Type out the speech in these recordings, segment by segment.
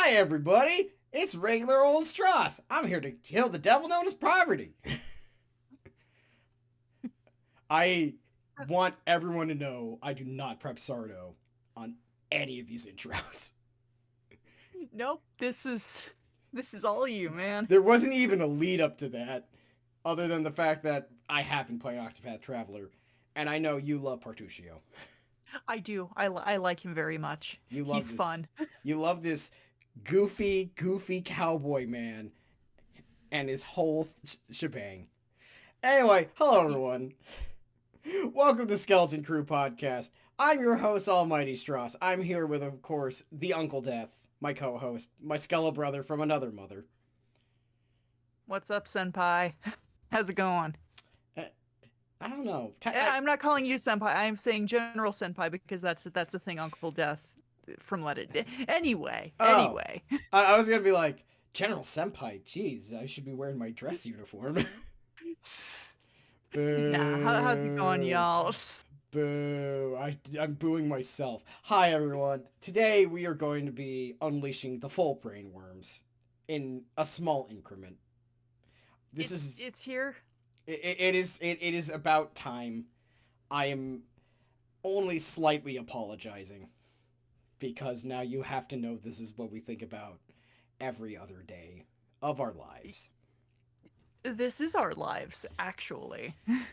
Hi, everybody! It's regular old Stross. I'm here to kill the devil known as poverty. I want everyone to know I do not prep Sardo on any of these intros. Nope, this is all you, man. There wasn't even a lead up to that, other than the fact that I have been playing Octopath Traveler, and I know you love Partuccio. I do. I like him very much. You love He's this. fun. You love this goofy cowboy man and his whole shebang. Anyway, hello everyone. Welcome to Skeleton Crew Podcast. I'm your host, Almighty Stross. I'm here with, of course, the Uncle Death, my co-host, my Skella brother from another mother. What's up, senpai? How's it going? I don't know. I'm not calling you senpai. I'm saying general senpai because that's a thing Uncle Death from Let It. Anyway. I was gonna be like, General Senpai, jeez, I should be wearing my dress uniform. Nah, how's it going, y'all? Boo. I'm booing myself. Hi, everyone. Today we are going to be unleashing the full brain worms in a small increment. It's here. It is about time. I am only slightly apologizing because now you have to know this is what we think about every other day of our lives. This is our lives, actually. Yeah,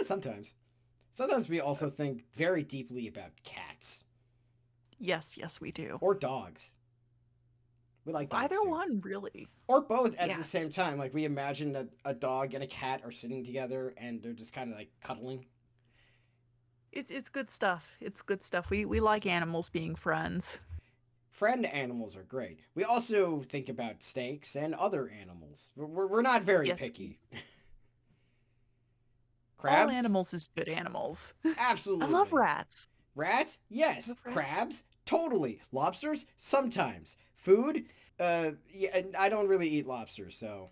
sometimes. Sometimes we also think very deeply about cats. Yes, we do. Or dogs. We like dogs Either too. one, really. Or both at the Yes. same time. Like, we imagine that a dog and a cat are sitting together and they're just kind of like cuddling. It's good stuff. It's good stuff. We like animals being friends. Friend animals are great. We also think about snakes and other animals. We're not very Yes. picky. Crabs? All animals is good animals. Absolutely. I love rats. Rats? Yes. Love rats. Crabs? Totally. Lobsters? Sometimes. Food? Yeah, I don't really eat lobsters, so.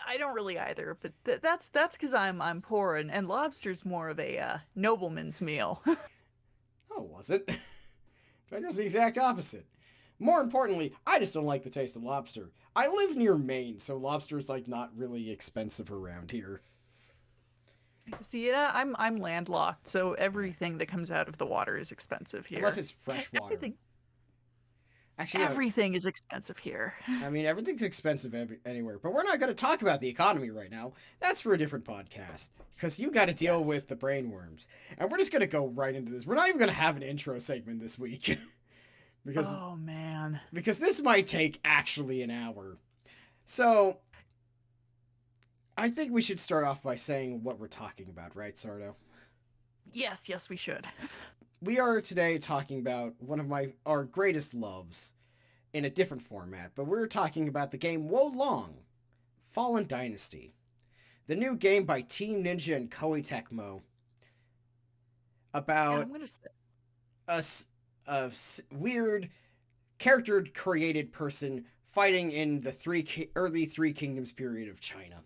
I don't really either, but that's because I'm poor and lobster's more of a nobleman's meal. Oh, was it? I guess the exact opposite. More importantly, I just don't like the taste of lobster. I live near Maine, so lobster's like not really expensive around here. See, I'm landlocked, so everything that comes out of the water is expensive here. Unless it's fresh water. Everything, Actually, no, everything is expensive here. I mean, everything's expensive anywhere, but we're not going to talk about the economy right now. That's for a different podcast, because you got to deal Yes. with the brain worms. And we're just going to go right into this. We're not even going to have an intro segment this week. because Oh man. because this might take actually an hour. So, I think we should start off by saying what we're talking about, right, Sardo? Yes, we should. We are today talking about one of our greatest loves in a different format, but we're talking about the game Wo Long, Fallen Dynasty, the new game by Team Ninja and Koei Tecmo Yeah, about I'm gonna say. weird character-created person fighting in the early Three Kingdoms period of China.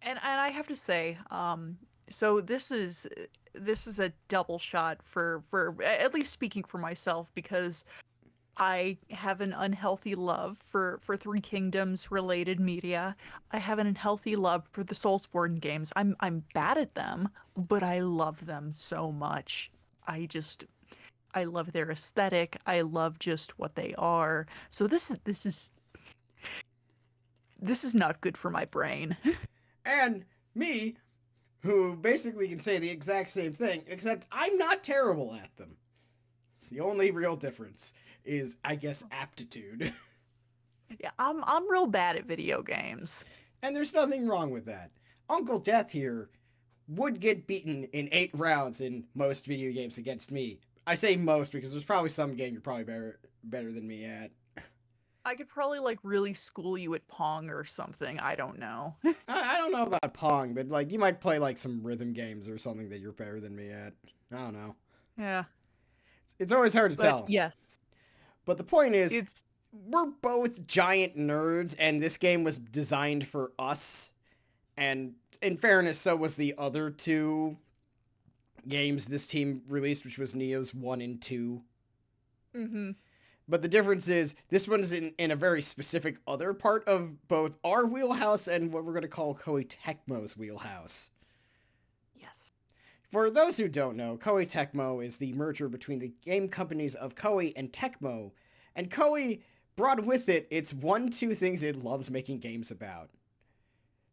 And I have to say, so this is a double shot for at least speaking for myself because I have an unhealthy love for Three Kingdoms related media. I have an unhealthy love for the Soulsborne games. I'm bad at them, but I love them so much. I love their aesthetic. I love just what they are. So this is not good for my brain. And me, who basically can say the exact same thing, except I'm not terrible at them. The only real difference is, I guess, aptitude. Yeah, I'm real bad at video games. And there's nothing wrong with that. Uncle Death here would get beaten in 8 rounds in most video games against me. I say most because there's probably some game you're probably better than me at. I could probably like really school you at Pong or something. I don't know. I don't know about Pong, but like you might play like some rhythm games or something that you're better than me at. I don't know. Yeah, It's always hard to but tell. yeah, But the point is, it's we're both giant nerds, and this game was designed for us. And in fairness, so was the other 2 games this team released, which was Neo's 1 and 2. Mm-hmm. But the difference is this one is in a very specific other part of both our wheelhouse and what we're going to call Koei Tecmo's wheelhouse. Yes. For those who don't know, Koei Tecmo is the merger between the game companies of Koei and Tecmo, and Koei brought with it its two things it loves making games about: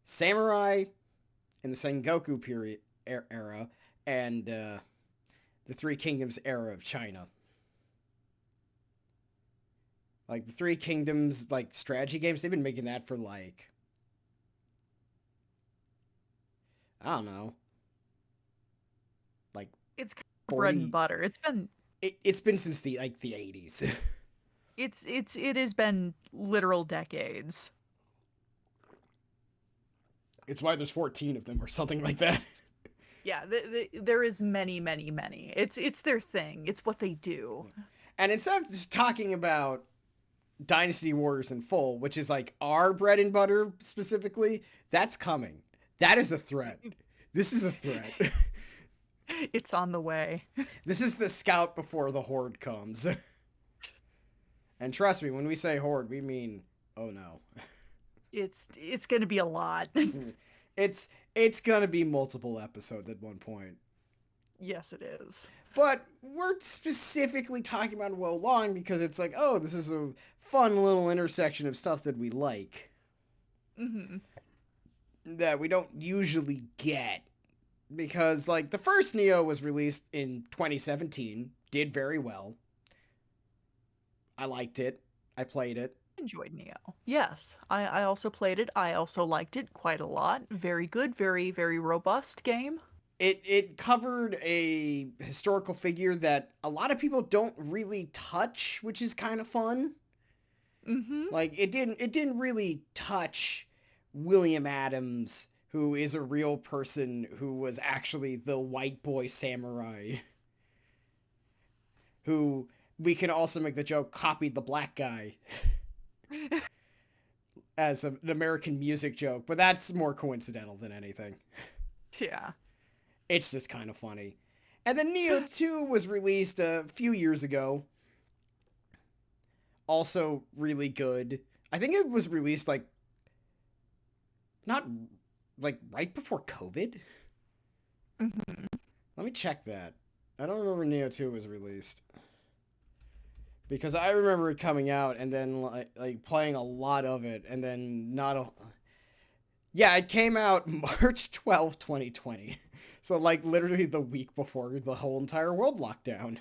samurai in the Sengoku period era, and the Three Kingdoms era of China. Like the Three Kingdoms, like strategy games, they've been making that for like, I don't know, like It's kind of bread and 40. butter. It's been since the 80s. It has been literal decades. It's why there's 14 of them or something like that. Yeah, there is many, many, many. It's their thing. It's what they do. And instead of just talking about Dynasty Warriors in full, which is like our bread and butter specifically, that's coming. That is a threat. This is a threat. It's on the way. This is the scout before the horde comes. And trust me, when we say horde, we mean, oh no. It's gonna be a lot. It's gonna be multiple episodes at one point. Yes, it is. But we're specifically talking about Wo Long because it's like, oh, this is a fun little intersection of stuff that we like. Mm-hmm. That we don't usually get. Because, like, the first Neo was released in 2017, did very well. I liked it. I played it. Enjoyed Neo. Yes, I also played it. I also liked it quite a lot. Very good, very, very robust game. It covered a historical figure that a lot of people don't really touch, which is kind of fun. Mm-hmm. Like it didn't really touch William Adams, who is a real person who was actually the white boy samurai. Who we can also make the joke copied the black guy as an American music joke, but that's more coincidental than anything. Yeah. It's just kind of funny. And then Neo 2 was released a few years ago. Also really good. I think it was released like not like right before COVID. Mm-hmm. Let me check that. I don't remember Neo 2 was released. Because I remember it coming out and then like playing a lot of it and then not a... Yeah, it came out March 12th, 2020. So like literally the week before the whole entire world locked down.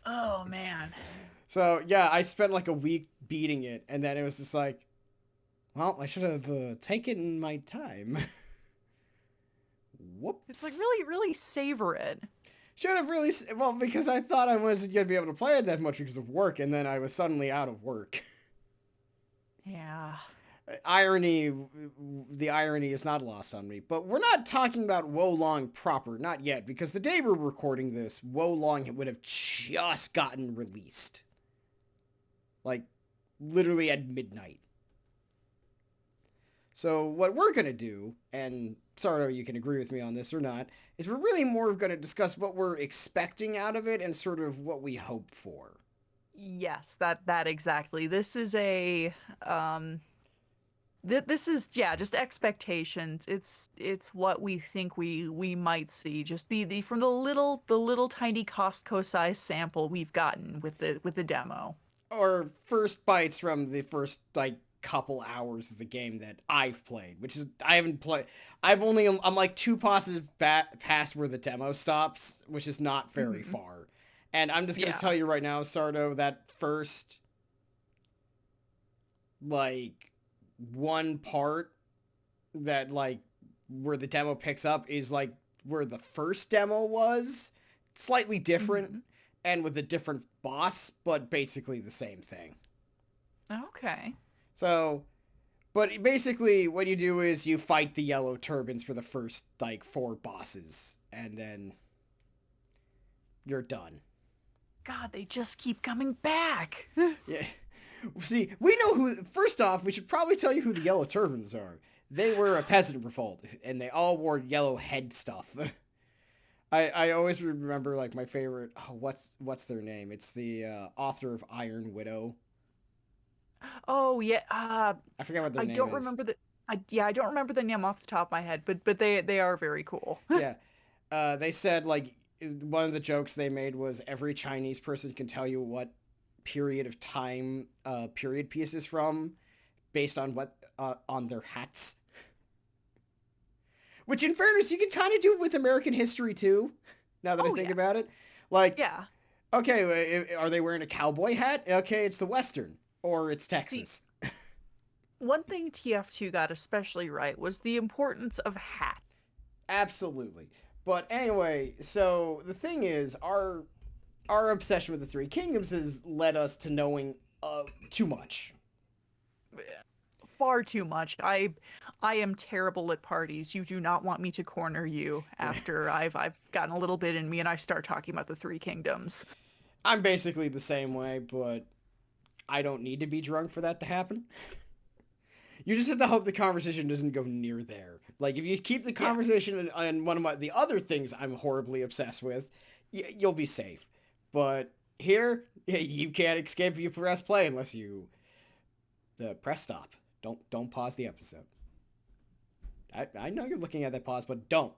Oh man. So yeah, I spent like a week beating it and then it was just like, well, I should have taken my time. Whoops. It's like really, really savor it. Should have really... Well, because I thought I wasn't going to be able to play it that much because of work, and then I was suddenly out of work. Yeah. The irony is not lost on me. But we're not talking about Wo Long proper, not yet, because the day we're recording this, Wo Long would have just gotten released. Like, literally at midnight. So what we're going to do, and Sardo, you can agree with me on this or not, is we're really more going to discuss what we're expecting out of it and sort of what we hope for. Yes, that exactly. This is a this is just expectations. It's what we think we might see. Just the from the little tiny Costco size sample we've gotten with the demo. Or first bites from the first like couple hours of the game that I've played, which is I haven't played. I'm like 2 passes past where the demo stops, which is not very far. And I'm just gonna tell you right now, Sardo, that first like one part that like where the demo picks up is like where the first demo was, slightly different and with a different boss, but basically the same thing. Okay. So, but basically what you do is you fight the yellow turbans for the first, like, 4 bosses, and then you're done. God, they just keep coming back. Yeah. See, we know who... First off, we should probably tell you who the yellow turbans are. They were a peasant revolt, and they all wore yellow head stuff. I always remember like my favorite. Oh, what's their name? It's the author of Iron Widow. Oh yeah, I forget what their I name don't is. remember the. I don't remember the name off the top of my head, but they are very cool. Yeah, they said like one of the jokes they made was every Chinese person can tell you what period of time period piece is from based on what on their hats. Which, in fairness, you can kind of do it with American history too. Now that I Oh think about yes, it, like, yeah. okay, are they wearing a cowboy hat? Okay, it's the Western or it's See, Texas. one thing TF2 got especially right was the importance of hat. Absolutely. But anyway, so the thing is, our obsession with the Three Kingdoms has led us to knowing too much. Far too much. I am terrible at parties. You do not want me to corner you after I've gotten a little bit in me and I start talking about the Three Kingdoms. I'm basically the same way, but I don't need to be drunk for that to happen. You just have to hope the conversation doesn't go near there. Like if you keep the Yeah. conversation on one of the other things I'm horribly obsessed with, you'll be safe. But here, you can't escape if you press play unless you press stop. Don't pause the episode. I know you're looking at that pause, but don't.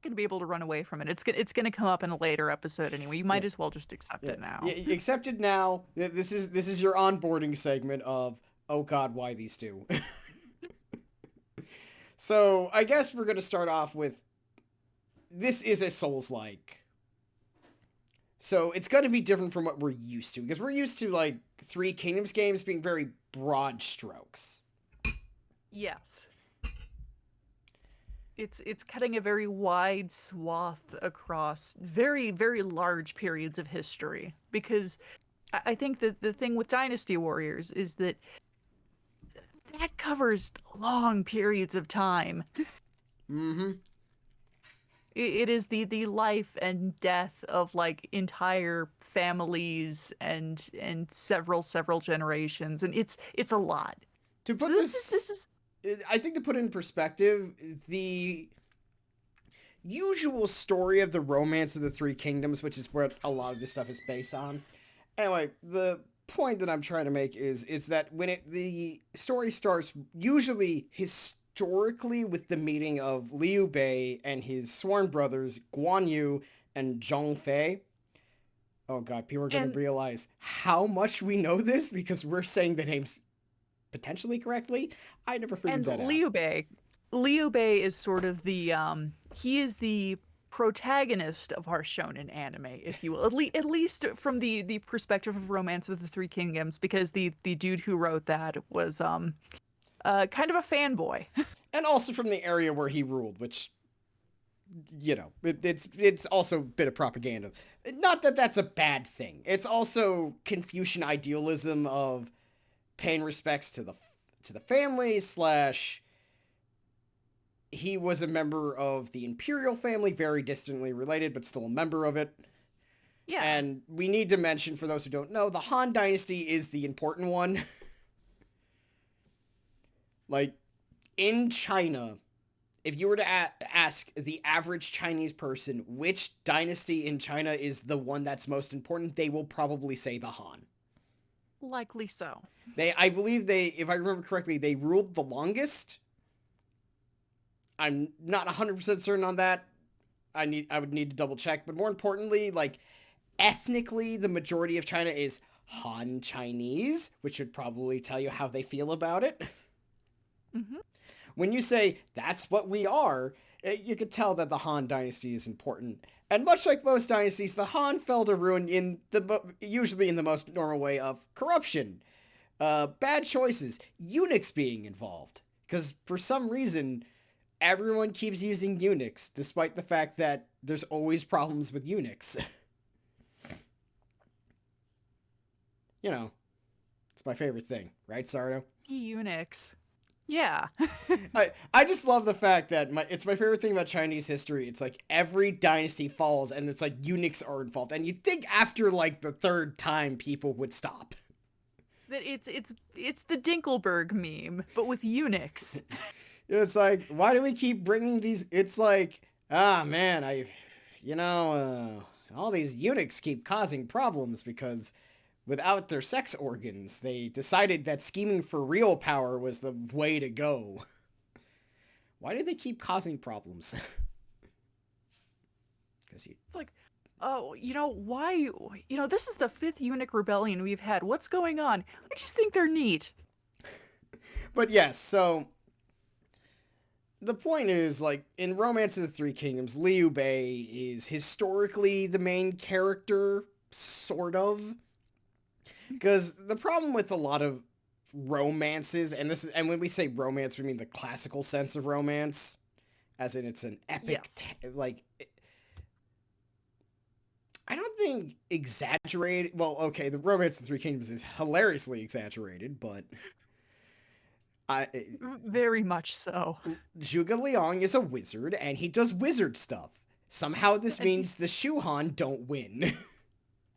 Going to be able to run away from it. It's going to come up in a later episode anyway. You Yeah, might as well just accept yeah. it now. Accept it now. This is your onboarding segment of oh god, why these two. So I guess we're gonna start off with this is a Souls-like. So it's going to be different from what we're used to because we're used to like Three Kingdoms games being very broad strokes. Yes. It's cutting a very wide swath across very, very large periods of history. Because I think that the thing with Dynasty Warriors is that that covers long periods of time. Mm-hmm. It is the life and death of like entire families and several generations, and it's a lot. To So put this this, is I think to put it in perspective, the usual story of the romance of the Three Kingdoms, which is what a lot of this stuff is based on. Anyway, the point that I'm trying to make is that when the story starts, usually historically with the meeting of Liu Bei and his sworn brothers Guan Yu and Zhang Fei. Oh god, people are going to and realize how much we know this because we're saying the names potentially correctly. I never figured and that out. Liu Bei is sort of the he is the protagonist of our shonen anime, if you will. At least from the perspective of Romance of the Three Kingdoms, because the dude who wrote that was kind of a fanboy. And also from the area where he ruled, which it's also a bit of propaganda. Not that that's a bad thing. It's also Confucian idealism of paying respects to the family slash he was a member of the imperial family, very distantly related, but still a member of it. Yeah. And we need to mention, for those who don't know, the Han Dynasty is the important one. Like, in China, if you were to ask the average Chinese person which dynasty in China is the one that's most important, they will probably say the Han. Likely so. I believe if I remember correctly, they ruled the longest. I'm not 100% certain on that. I would need to double check, but more importantly, like ethnically, the majority of China is Han Chinese, which would probably tell you how they feel about it. Hmm. When you say that's what we are, you could tell that the Han dynasty is important. And much like most dynasties, the Han fell to ruin usually in the most normal way of corruption, bad choices, eunuchs being involved. Because for some reason, everyone keeps using eunuchs, despite the fact that there's always problems with eunuchs. It's my favorite thing, right, Sardo? Eunuchs. Yeah. I just love the fact that it's my favorite thing about Chinese history. It's like every dynasty falls and it's like eunuchs are involved. And you'd think after like the third time people would stop. That it's the Dinkelberg meme, but with eunuchs. It's like, why do we keep bringing these? It's like, ah, man, all these eunuchs keep causing problems because without their sex organs, they decided that scheming for real power was the way to go. Why do they keep causing problems? Because you. It's like, oh, why? This is the fifth eunuch rebellion we've had. What's going on? I just think they're neat. But yes, so the point is, like, in Romance of the Three Kingdoms, Liu Bei is historically the main character, sort of. Because the problem with a lot of romances, and when we say romance, we mean the classical sense of romance, as in it's an epic, Yes. I don't think exaggerated. Well, okay, the Romance of the Three Kingdoms is hilariously exaggerated, but I Very much so. Zhuge Liang is a wizard, and he does wizard stuff. Somehow this And means the Shuhan don't win.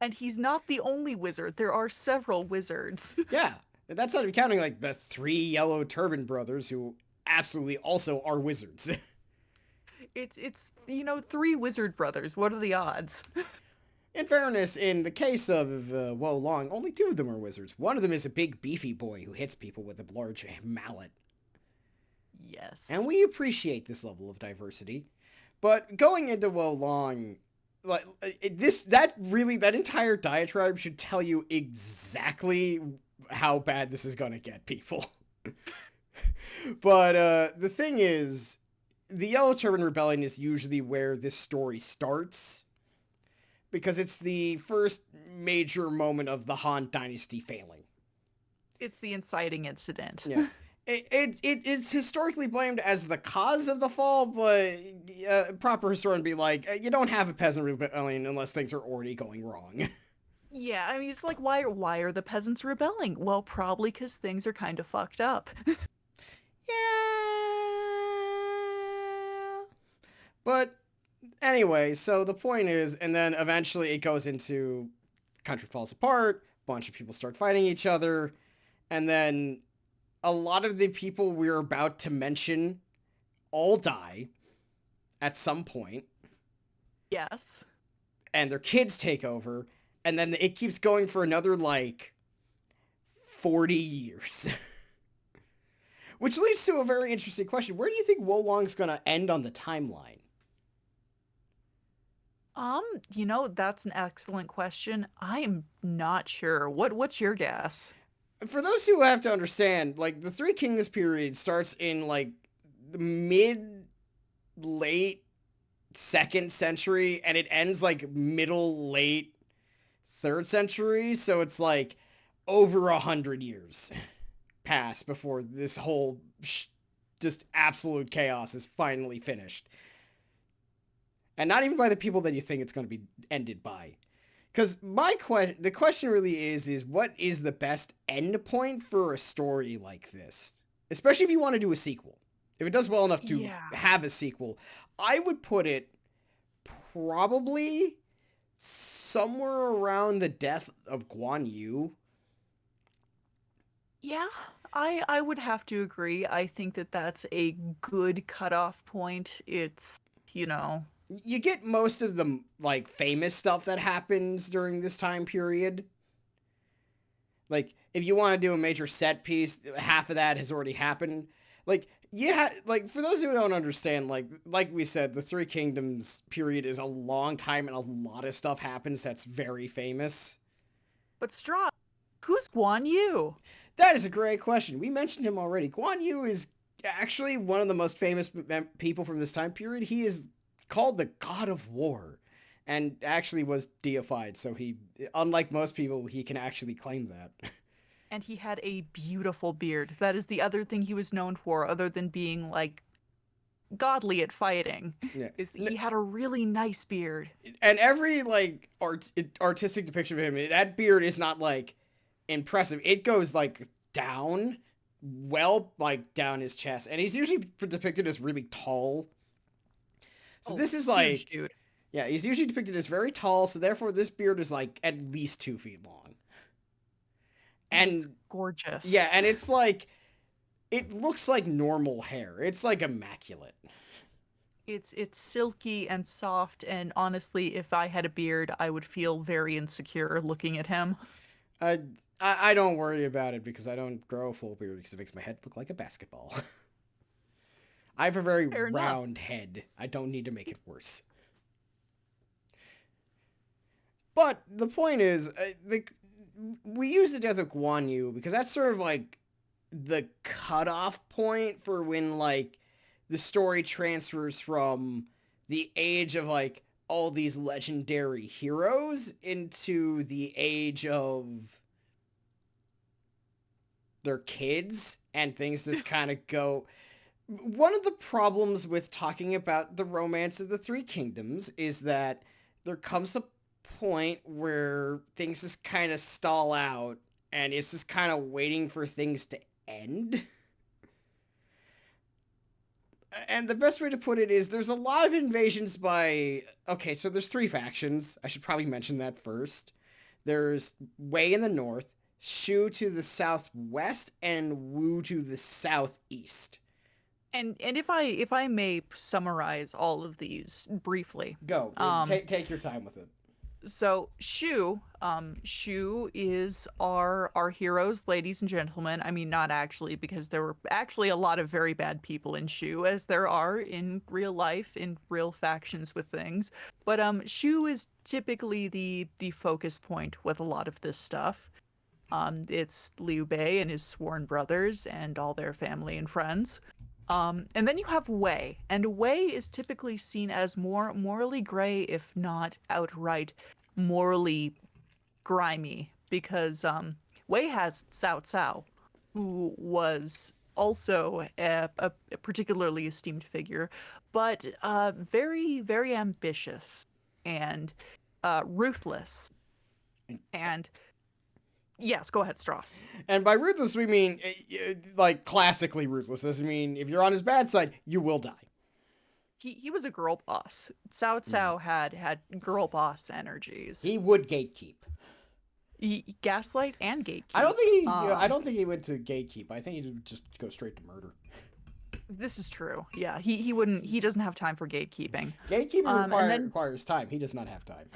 and he's not the only wizard. There are several wizards. Yeah, that's not even counting like the three Yellow Turban brothers who absolutely also are wizards. It's three wizard brothers. What are the odds? In fairness, in the case of Wo Long, only two of them are wizards. One of them is a big beefy boy who hits people with a large mallet. Yes. And we appreciate this level of diversity. But going into Wo Long, like that entire diatribe should tell you exactly how bad this is going to get, people. But the thing is, the Yellow Turban Rebellion is usually where this story starts, because it's the first major moment of the Han Dynasty failing. It's the inciting incident. Yeah. It's historically blamed as the cause of the fall, but proper historian be like, you don't have a peasant rebellion unless things are already going wrong. Yeah, I mean, it's like, why are the peasants rebelling? Well, probably because things are kind of fucked up. Yeah. But anyway, so the point is, and then eventually it goes into country falls apart, bunch of people start fighting each other, and then a lot of the people we're about to mention all die at some point. Yes. And their kids take over, and then it keeps going for another, 40 years. Which leads to a very interesting question. Where do you think Wo Long's going to end on the timeline? That's an excellent question. I am not sure. What's your guess? For those who have to understand, the Three Kingdoms period starts in, the mid-late 2nd century, and it ends, middle-late 3rd century, so it's, over 100 years pass before this whole just absolute chaos is finally finished. And not even by the people that you think it's going to be ended by. Because the question really is what is the best end point for a story like this? Especially if you want to do a sequel. If it does well enough to have a sequel, I would put it probably somewhere around the death of Guan Yu. Yeah, I would have to agree. I think that that's a good cutoff point. It's, You get most of the, famous stuff that happens during this time period. If you want to do a major set piece, half of that has already happened. For those who don't understand, like we said, the Three Kingdoms period is a long time and a lot of stuff happens that's very famous. But Stross, who's Guan Yu? That is a great question. We mentioned him already. Guan Yu is actually one of the most famous people from this time period. He is called the God of War and actually was deified. So he, unlike most people, he can actually claim that. And he had a beautiful beard. That is the other thing he was known for, other than being, godly at fighting. Yeah. Is he had a really nice beard. And every, artistic depiction of him, that beard is not, impressive. It goes, down, down his chest. And he's usually depicted as really tall. So this is, huge dude. Yeah, he's usually depicted as very tall, so therefore this beard is, at least 2 feet long. And it's gorgeous. Yeah, and it's it looks like normal hair. It's like immaculate. It's silky and soft, and honestly, if I had a beard, I would feel very insecure looking at him. I, I don't worry about it because I don't grow a full beard because it makes my head look like a basketball. I have a very Fair enough. round head. I don't need to make it worse. But the point is, we use the death of Guan Yu because that's sort of like the cutoff point for when like the story transfers from the age of like all these legendary heroes into the age of their kids and things just kind of go. One of the problems with talking about the romance of the Three Kingdoms is that there comes a point where things just kind of stall out and it's just kind of waiting for things to end. And the best way to put it is there's a lot of invasions by... Okay, so there's three factions. I should probably mention that first. There's Wei in the north, Shu to the southwest, and Wu to the southeast. And if I may summarize all of these briefly. Go. Take your time with it. So Shu is our heroes, ladies and gentlemen. I mean, not actually, because there were actually a lot of very bad people in Shu, as there are in real life, in real factions with things. But Shu is typically the focus point with a lot of this stuff. It's Liu Bei and his sworn brothers and all their family and friends. And then you have Wei, and Wei is typically seen as more morally gray, if not outright morally grimy, because Wei has Cao Cao, who was also a particularly esteemed figure, but very, very ambitious and ruthless. And yes, go ahead, Stross. And by ruthless, we mean, like, classically ruthless. I mean, if you're on his bad side, you will die. He was a girl boss. Cao Cao had girl boss energies. He would gatekeep. Gaslight and gatekeep. I don't think he went to gatekeep. I think he would just go straight to murder. This is true. Yeah, he wouldn't. He doesn't have time for gatekeeping. Gatekeeping requires time. He does not have time.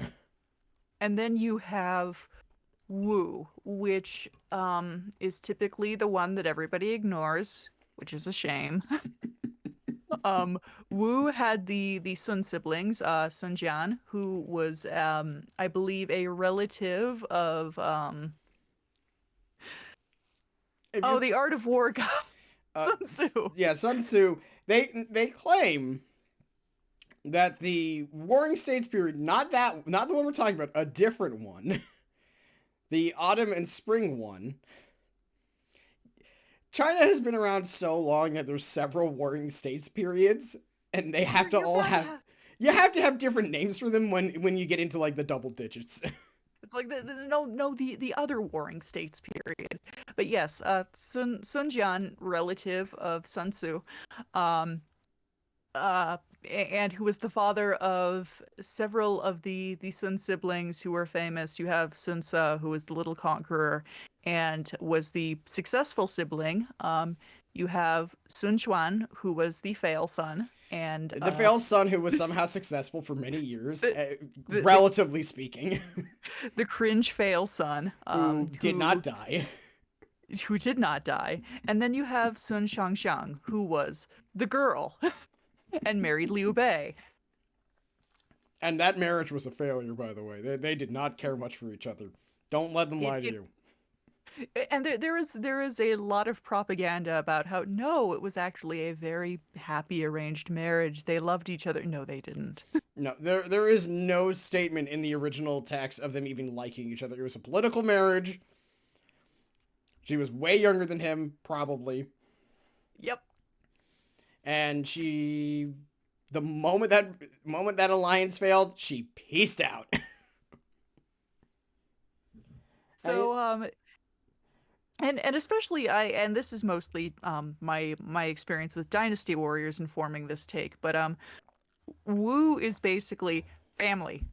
And then you have Wu, which is typically the one that everybody ignores, which is a shame. Wu had the Sun siblings, Sun Jian, who was I believe a relative of the Art of War guy, Sun Tzu. Yeah, Sun Tzu. They claim that the Warring States period, not the one we're talking about, a different one. The autumn and spring one. China has been around so long that there's several warring states periods, and they have to all have... You have to have different names for them when you get into, like, the double digits. It's like the other warring states period. But yes, Sun Jian, relative of Sun Tzu, and who was the father of several of the Sun siblings who were famous. You have Sun Ce, who was the little conqueror and was the successful sibling. You have Sun Quan, who was the fail son. And the fail son who was somehow successful for many years, relatively speaking. The cringe fail son. Who did not die. Who did not die. And then you have Sun Shangxiang, who was the girl and married Liu Bei. And that marriage was a failure, by the way. They did not care much for each other. Don't let them lie to you. And there is a lot of propaganda about how, no, it was actually a very happy arranged marriage. They loved each other. No, they didn't. No, there is no statement in the original text of them even liking each other. It was a political marriage. She was way younger than him, probably. Yep. And the moment that alliance failed, she peaced out. So, and especially and this is mostly my experience with Dynasty Warriors informing this take, but Wu is basically family.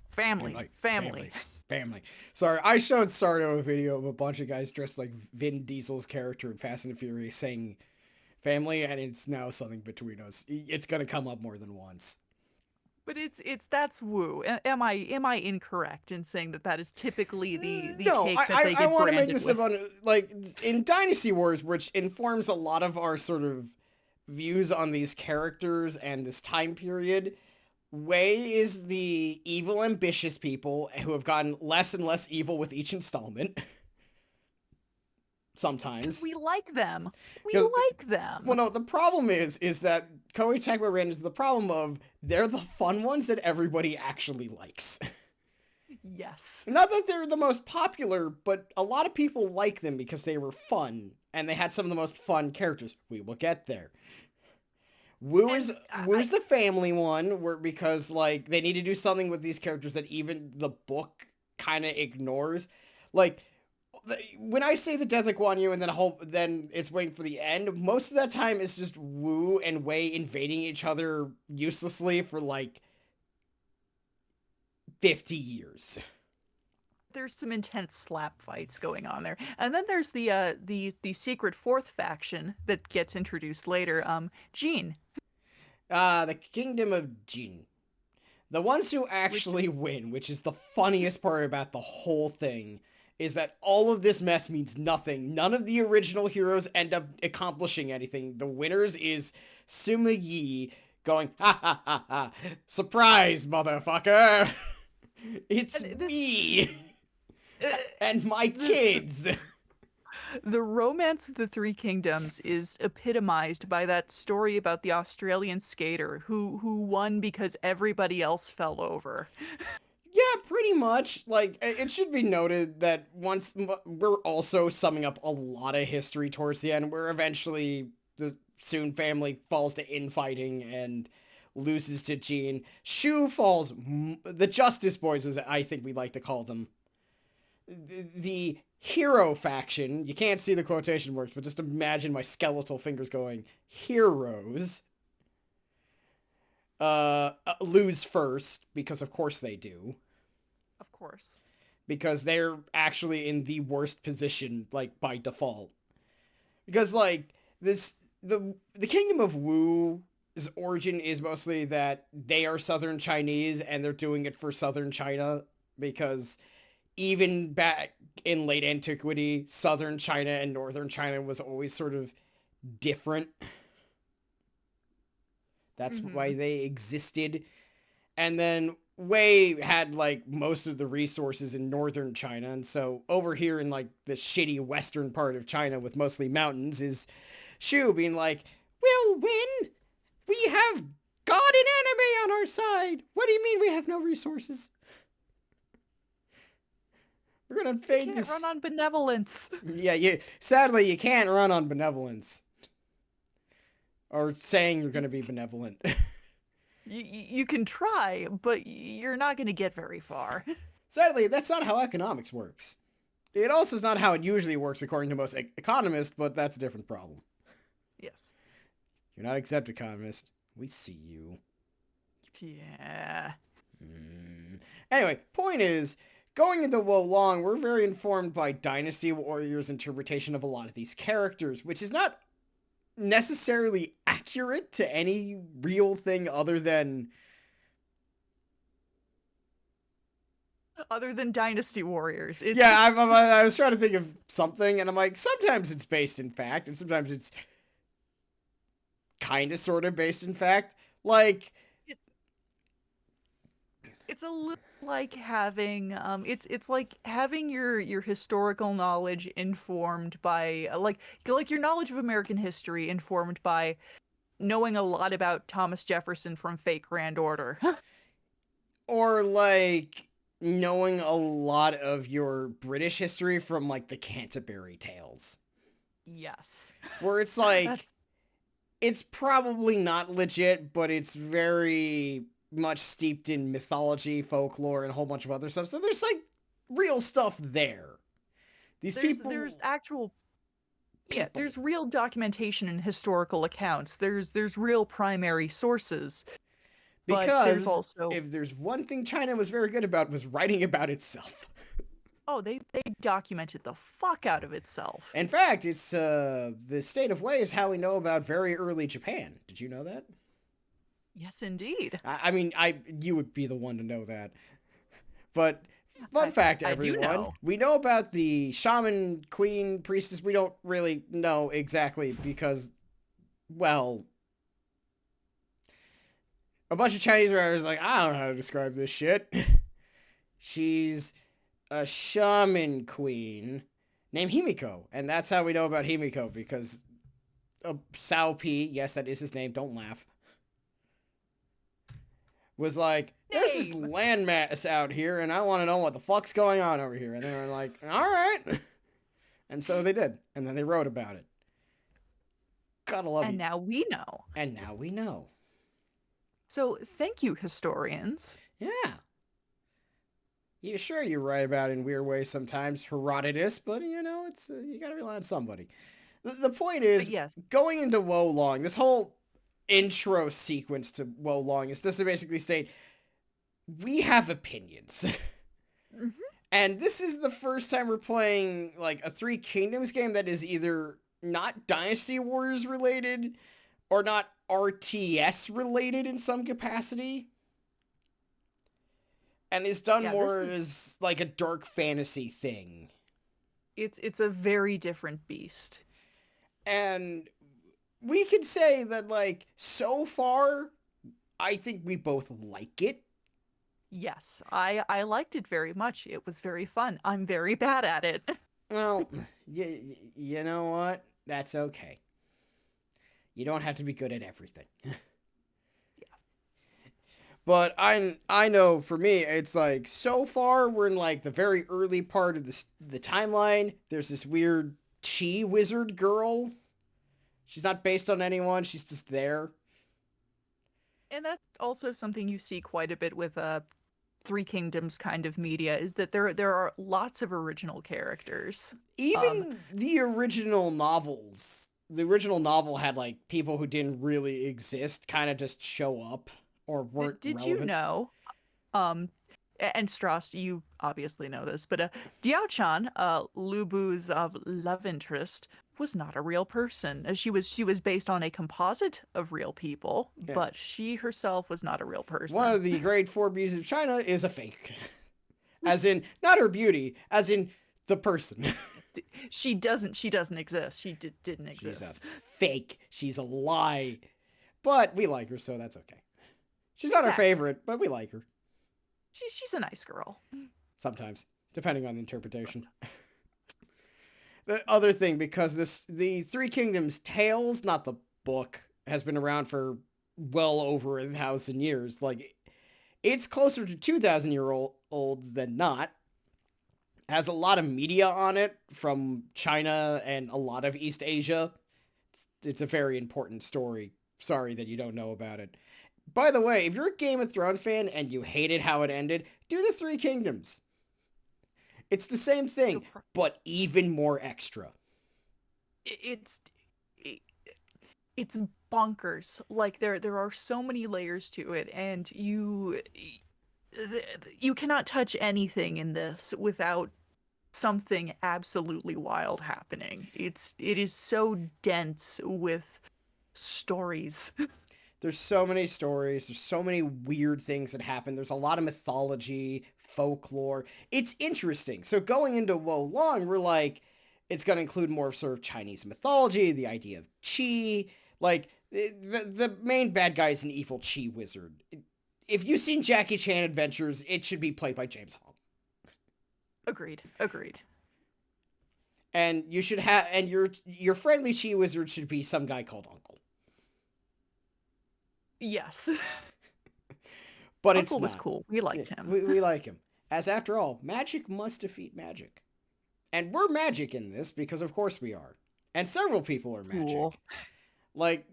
Sorry, I showed Sardo a video of a bunch of guys dressed like Vin Diesel's character in Fast and the Furious saying family, and it's now something between us. It's gonna come up more than once. But it's that's woo. Am I incorrect in saying that that is typically the No, take that they I get want to make branded this with? about, like, in Dynasty Wars, which informs a lot of our sort of views on these characters and this time period. Wei is the evil, ambitious people who have gotten less and less evil with each installment. Because Sometimes, we like them. We because like them. well, no, the problem is that Koei Tecmo ran into the problem of they're the fun ones that everybody actually likes. Yes. Not that they're the most popular, but a lot of people like them because they were fun and they had some of the most fun characters. We will get there. And Woo's the family one, where because like they need to do something with these characters that even the book kind of ignores. Like when I say the death of Guan Yu and then it's waiting for the end, most of that time is just Wu and Wei invading each other uselessly for like 50 years. there's some intense slap fights going on there. And then there's the secret fourth faction that gets introduced later. Jean, The Kingdom of Jin. The ones who which actually win, which is the funniest part about the whole thing, is that all of this mess means nothing. None of the original heroes end up accomplishing anything. The winners is Suma Yi going, ha ha ha ha, surprise, motherfucker! It's and this me! uh, And my the kids! the romance of the Three Kingdoms is epitomized by that story about the Australian skater who won because everybody else fell over. Yeah, pretty much. Like, it should be noted that we're also summing up a lot of history towards the end, where eventually the Soon family falls to infighting and loses to Jean. Shu falls, the Justice Boys, as I think we like to call them. The hero faction, you can't see the quotation marks, but just imagine my skeletal fingers going, heroes, lose first, because of course they do. Of course. Because they're actually in the worst position, like, by default. Because, like, the Kingdom of Wu's origin is mostly that they are Southern Chinese and they're doing it for Southern China, because even back in late antiquity, Southern China and Northern China was always sort of different. That's why Mm-hmm. they existed. And then Wei had like most of the resources in northern China, and so over here in like the shitty western part of China with mostly mountains is Shu being like, "We'll win. We have God and anime on our side. What do you mean we have no resources? We're gonna You invade can't run this." on benevolence. Yeah, sadly you can't run on benevolence or saying you're gonna be benevolent. You can try, but you're not going to get very far. Sadly, that's not how economics works. It also is not how it usually works according to most economists, but that's a different problem. Yes. You're not exempt economist. We see you. Yeah. Anyway, point is, going into Wo Long, we're very informed by Dynasty Warriors' interpretation of a lot of these characters, which is not necessarily accurate to any real thing other than Other than Dynasty Warriors, it's yeah. I was trying to think of something, and I'm like, sometimes it's based in fact, and sometimes it's kind of sort of based in fact. Like, it, it's a little like having it's like having your historical knowledge informed by like your knowledge of American history informed by knowing a lot about Thomas Jefferson from Fake Grand Order. or like knowing a lot of your British history from like the Canterbury Tales, Yes. where it's like That's it's probably not legit, but it's very much steeped in mythology, folklore, and a whole bunch of other stuff. So there's like real stuff there. These there's actual yeah, people. there's real documentation and historical accounts. There's real primary sources, but there's Because also if there's one thing China was very good about was writing about itself. Oh, they documented the fuck out of itself. In fact, it's the state of Wei is how we know about very early Japan. Did you know that? Yes, indeed. I mean, you would be the one to know that. But fun I fact, I do everyone, know. we know about the shaman, queen, priestess. We don't really know exactly because, well, a bunch of Chinese writers are like, I don't know how to describe this shit. She's a shaman queen named Himiko, and that's how we know about Himiko because Sao P, yes, that is his name. Don't laugh. Was like, there's this Name. landmass out here, and I want to know what the fuck's going on over here. And they were like, all right. And so they did. And then they wrote about it. Gotta love And you. now we know. And now we know. So thank you, historians. Yeah. Yeah, sure, you're right about it in weird ways sometimes, Herodotus, but you know, it's you gotta rely on somebody. The point is, Yes. going into Wo Long, this whole intro sequence to Wo Long is just to basically state we have opinions. Mhm. And this is the first time we're playing like a Three Kingdoms game that is either not Dynasty Warriors related or not RTS related in some capacity. And is done Yeah, more as like a dark fantasy thing. it's a very different beast. And we could say that like so far I think we both like it. Yes, I liked it very much. It was very fun. I'm very bad at it. Well, you know what? That's okay. You don't have to be good at everything. Yes. But I know for me it's like so far we're in like the very early part of the timeline. There's this weird chi wizard girl. She's not based on anyone. She's just there. And that's also something you see quite a bit with Three Kingdoms kind of media is that there are lots of original characters. Even the original novels. The original novel had like people who didn't really exist kind of just show up or weren't Did you relevant. know um and Stross, you obviously know this, but Diao-chan, Lu Bu's love interest, was not a real person. She was based on a composite of real people, Yeah. but she herself was not a real person. One of the grade 4 beauties of China is a fake. As in, not her beauty, as in the person. She doesn't exist. She didn't She's a exist. fake. She's a lie. But we like her, so that's okay. She's not our Exactly. favorite, but we like her. She's a nice girl. Sometimes, depending on the interpretation. The other thing, because the Three Kingdoms Tales, not the book, has been around for well over 1,000 years. Like, it's closer to 2,000-year-olds than not. Has a lot of media on it from China and a lot of East Asia. It's a very important story. Sorry that you don't know about it. By the way, if you're a Game of Thrones fan and you hated how it ended, do the Three Kingdoms. It's the same thing, but even more extra. It's it's bonkers. Like there are so many layers to it, and you cannot touch anything in this without something absolutely wild happening. It is so dense with stories. There's so many stories. There's so many weird things that happen. There's a lot of mythology, folklore. It's interesting. So going into Wo Long, we're like, it's going to include more sort of Chinese mythology, the idea of chi. Like, the main bad guy is an evil chi wizard. If you've seen Jackie Chan Adventures, it should be played by James Hong. Agreed. And you should have, and your friendly chi wizard should be some guy called Uncle. Yes. But Uncle it's not. was cool. We liked him. We like him. As after all, magic must defeat magic. And we're magic in this because of course we are. And several people are magic. Cool. Like,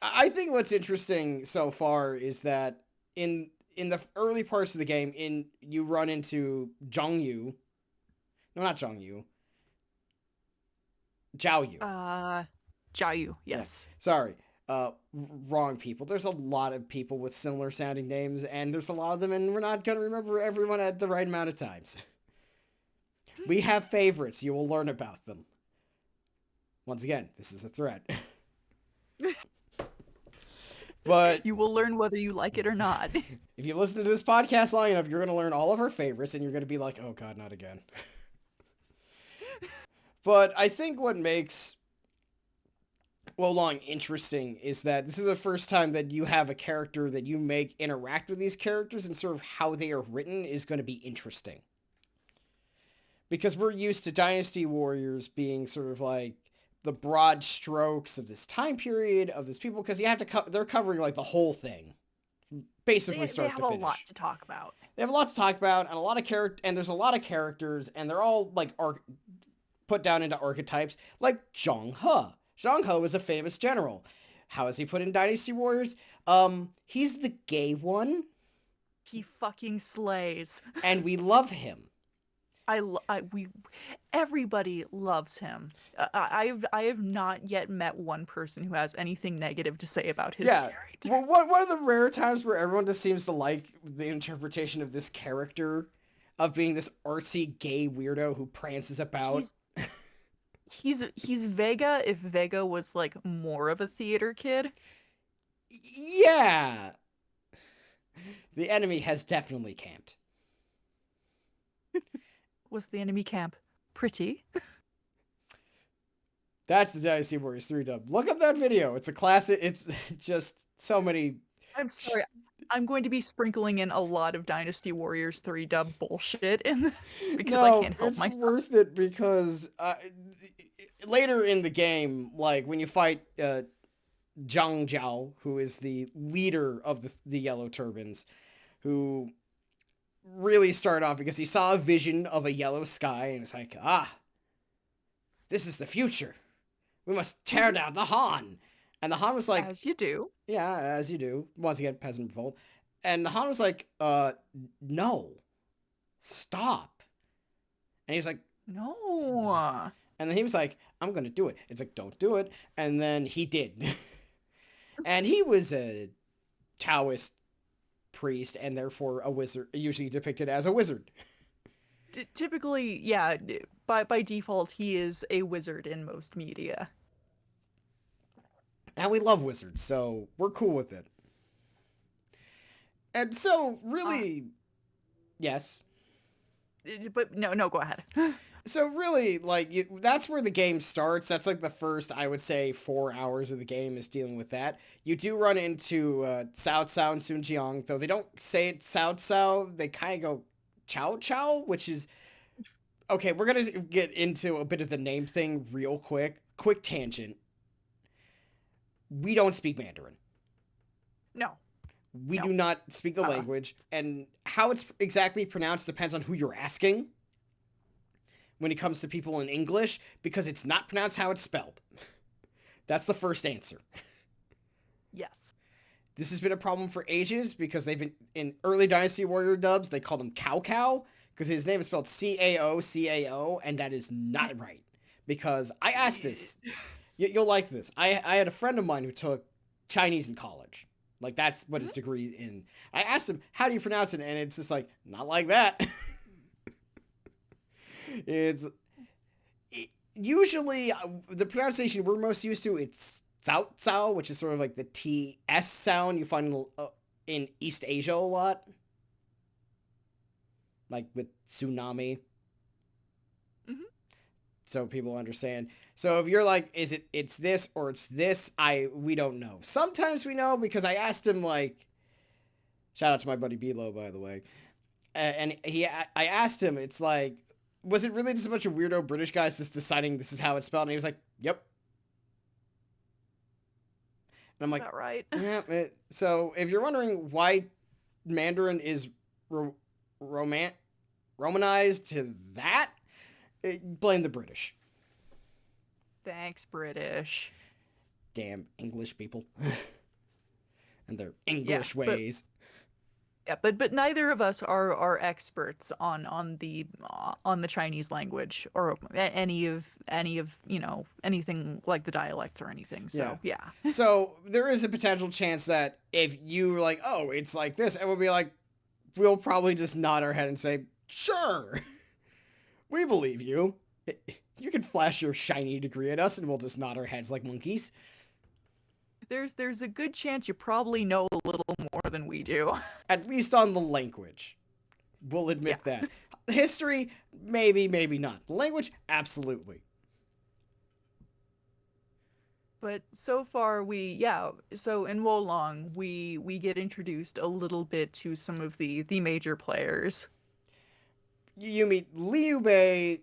I think what's interesting so far is that in the early parts of the game, you run into Zhongyu. No, not Zhongyu. Zhao Yu. Jiao Yu, yes. Yeah. Sorry. Wrong people. There's a lot of people with similar sounding names, and there's a lot of them, and we're not going to remember everyone at the right amount of times. We have favorites. You will learn about them. Once again, this is a threat. But You will learn whether you like it or not. if you listen to this podcast long enough, you're going to learn all of our favorites and you're going to be like, oh god, not again. But I think what makes Wo Long interesting is that this is the first time that you have a character that you make interact with these characters, and sort of how they are written is going to be interesting. Because we're used to Dynasty Warriors being sort of like the broad strokes of this time period of this people, because you have to they're covering like the whole thing, basically They start have to a finish. lot to talk about. They have a lot to talk about, and a lot of and there's a lot of characters, and they're all like put down into archetypes, like Zhang He. Zhang He was a famous general. How is he put in Dynasty Warriors? He's the gay one, He fucking slays. and we love him. Everybody loves him. I have not yet met one person who has anything negative to say about his character. Well, one of the rare times where everyone just seems to like the interpretation of this character of being this artsy gay weirdo who prances about. He's Vega if Vega was like more of a theater kid. Yeah. The enemy has definitely camped. Was the enemy camp pretty? That's the Dynasty Warriors 3 dub. Look up that video. It's a classic. It's just so many. I'm sorry. I'm going to be sprinkling in a lot of Dynasty Warriors 3 dub bullshit in this because I can't help myself. It's worth it because later in the game, like when you fight Zhang Jiao, who is the leader of the Yellow Turbans, who really started off because he saw a vision of a yellow sky and was like, this is the future. We must tear down the Han. And the Han was like, as you do. Yeah, as you do. Once again, peasant revolt. And the Han was like, no. Stop. And he was like, no. And then he was like, I'm going to do it. It's like, don't do it. And then he did. And he was a Taoist priest and therefore a wizard, usually depicted as a wizard. Typically, yeah, by default, he is a wizard in most media. And we love wizards, so we're cool with it. And so, really, yes. But no, go ahead. So really, like, that's where the game starts. That's like the first, I would say, 4 hours of the game is dealing with that. You do run into Cao Cao and Sun Jiang, though they don't say it Cao Cao. They kind of go Chow Chow, which is... Okay, we're going to get into a bit of the name thing real quick. Quick tangent. We don't speak Mandarin. No. We do not speak the language, and how it's exactly pronounced depends on who you're asking when it comes to people in English, because it's not pronounced how it's spelled. That's the first answer. Yes. This has been a problem for ages, because they've been, in early Dynasty Warrior dubs, they called him Cao Cao, because his name is spelled C-A-O, C-A-O, and that is not right. Because I asked this. You'll like this. I had a friend of mine who took Chinese in college. Like, that's what his degree in. I asked him, how do you pronounce it? And it's just like, not like that. Usually, the pronunciation we're most used to, it's Cao Cao, which is sort of like the T-S sound you find in East Asia a lot. Like with tsunami. Mm-hmm. So people understand. So if you're like, it's this or it's this, we don't know. Sometimes we know, because I asked him, like, shout out to my buddy Bilo, by the way. And I asked him, it's like, was it really just a bunch of weirdo British guys just deciding this is how it's spelled? And he was like, yep. And I'm like, is that right? Yeah. So if you're wondering why Mandarin is Romanized to that, blame the British. Thanks, British. Damn English people. And their English ways. But neither of us are experts on the Chinese language or any of anything like the dialects or anything. So yeah. So there is a potential chance that if you were like, oh, it's like this, and we'll be like, we'll probably just nod our head and say, sure. We believe you. You can flash your shiny degree at us and we'll just nod our heads like monkeys. There's a good chance you probably know a little more than we do. At least on the language. We'll Yeah. admit that. History, maybe, maybe not. Language, absolutely. But so far so in Wolong we get introduced a little bit to some of the major players. You meet Liu Bei,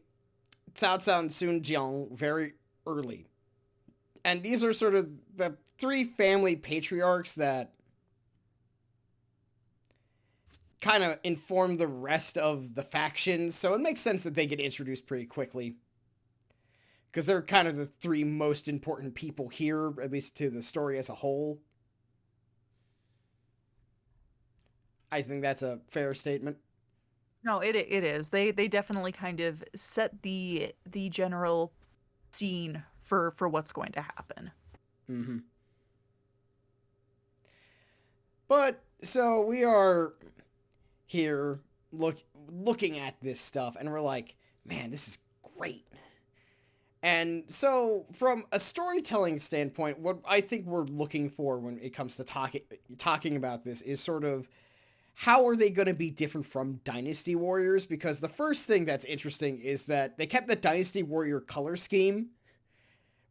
Cao Cao, and Sun Jiang very early. And these are sort of the three family patriarchs that kind of inform the rest of the factions, so it makes sense that they get introduced pretty quickly. Because they're kind of the three most important people here, at least to the story as a whole. I think that's a fair statement. No, it is. They definitely kind of set the general scene for what's going to happen. Mm-hmm. But, so we are here looking at this stuff, and we're like, man, this is great. And so, from a storytelling standpoint, what I think we're looking for when it comes to talking about this is sort of how are they going to be different from Dynasty Warriors? Because the first thing that's interesting is that they kept the Dynasty Warrior color scheme,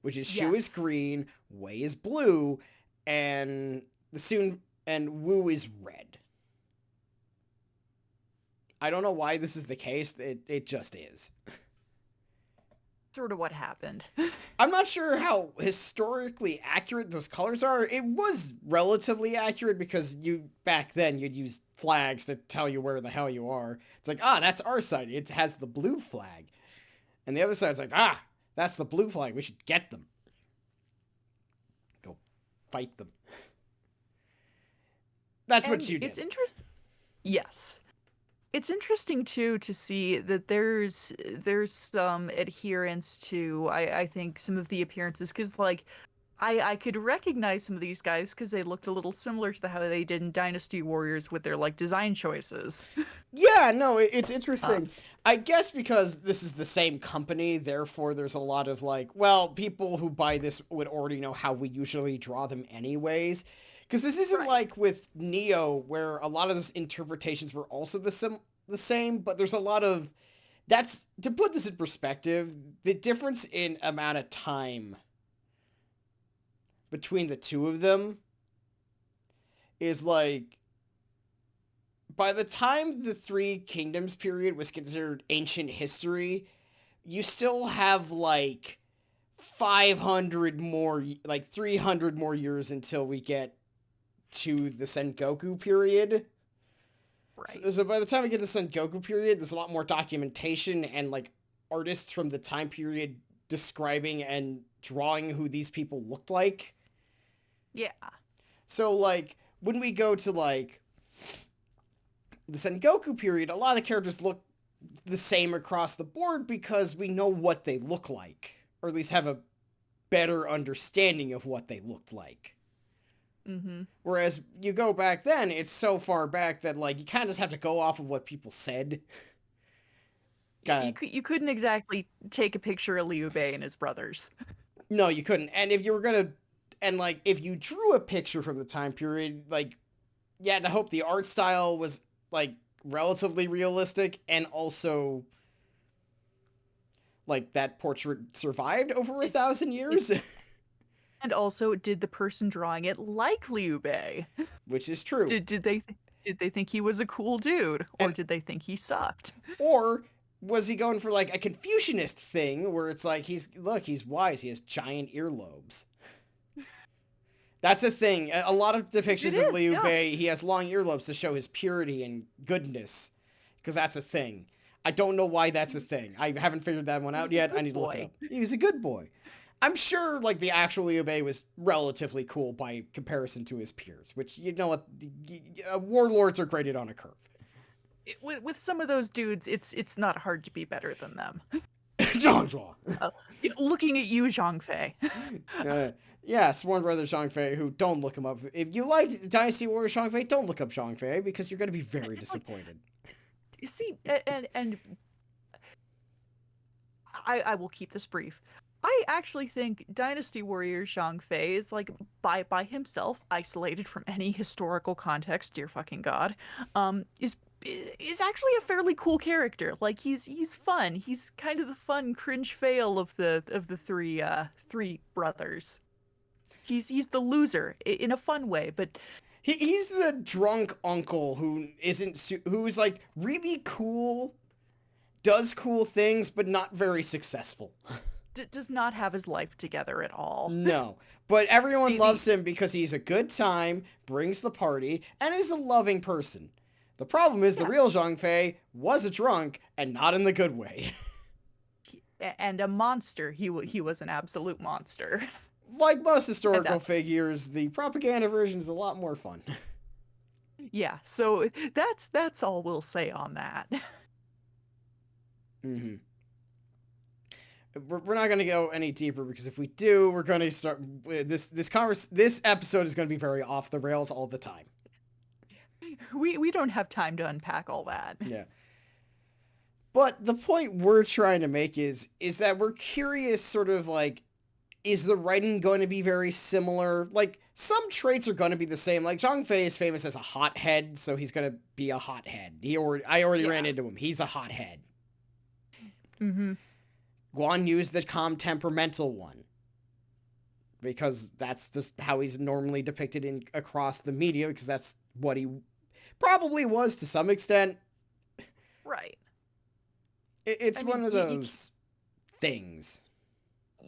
which is Shu is Yes. green, Wei is blue, and Wu is red. I don't know why this is the case. It just is. Sort of what happened. I'm not sure how historically accurate those colors are. It was relatively accurate because back then you'd use flags to tell you where the hell you are. It's like, that's our side. It has the blue flag. And the other side's like, that's the blue flag. We should get them. Go fight them. That's what you did. It's interesting. Yes. It's interesting too to see that there's some adherence to I think some of the appearances, because like I could recognize some of these guys because they looked a little similar to how they did in Dynasty Warriors with their like design choices. Yeah, no, it's interesting. I guess because this is the same company, therefore there's a lot of like, well, people who buy this would already know how we usually draw them anyways. Because this isn't Right. like with Neo, where a lot of those interpretations were also the same, but there's a lot of... That's... To put this in perspective, the difference in amount of time between the two of them is like... By the time the Three Kingdoms period was considered ancient history, you still have like 500 more, like 300 more years until we get to the Sengoku period. Right. So by the time we get to the Sengoku period, there's a lot more documentation and like artists from the time period describing and drawing who these people looked like. Yeah. So like when we go to like the Sengoku period, a lot of characters look the same across the board because we know what they look like, or at least have a better understanding of what they looked like. Mm-hmm. Whereas you go back then, it's so far back that like you kind of just have to go off of what people said. You couldn't exactly take a picture of Liu Bei and his brothers. No, you couldn't. And if you were gonna, and like if you drew a picture from the time period, like you had to hope the art style was like relatively realistic, and also like that portrait survived over 1,000 years. And also, did the person drawing it like Liu Bei? Which is true. Did they think he was a cool dude, or did they think he sucked? Or was he going for like a Confucianist thing where it's like he's wise, he has giant earlobes. That's a thing. A lot of depictions of Liu Bei, he has long earlobes to show his purity and goodness, because that's a thing. I don't know why that's a thing. I haven't figured that one out yet. I need to look it up. He was a good boy. I'm sure like the actual Liu Bei was relatively cool by comparison to his peers, which, you know what, warlords are graded on a curve. With some of those dudes, it's not hard to be better than them. Zhang Zhuo. Looking at you, Zhang Fei. Yeah, sworn brother Zhang Fei, who don't look him up. If you like Dynasty Warrior Zhang Fei, don't look up Zhang Fei, because you're going to be very disappointed. You see, and I will keep this brief. I actually think Dynasty warrior Zhang Fei is like by himself, isolated from any historical context, dear fucking god, is actually a fairly cool character. Like he's fun. He's kind of the fun cringe fail of the three brothers. He's the loser in a fun way, but He's the drunk uncle who who's like really cool, does cool things, but not very successful. does not have his life together at all. No, but everyone The- loves the- him because he's a good time, brings the party, and is a loving person. The problem is the real Yes. Zhang Fei was a drunk and not in the good way. And a monster. He was an absolute monster. Like most historical that's- figures, the propaganda version is a lot more fun. Yeah, so that's all we'll say on that. Mm-hmm. We're not going to go any deeper because if we do, we're going to start this episode is going to be very off the rails all the time. We don't have time to unpack all that. Yeah. But the point we're trying to make is that we're curious, sort of like, is the writing going to be very similar? Like, some traits are going to be the same. Like, Zhang Fei is famous as a hothead, so he's going to be a hothead. I already ran into him. He's a hothead. Mm-hmm. Guan Yu's the calm, temperamental one. Because that's just how he's normally depicted across the media, because that's what he probably was to some extent. Right. It's I one mean, of those things.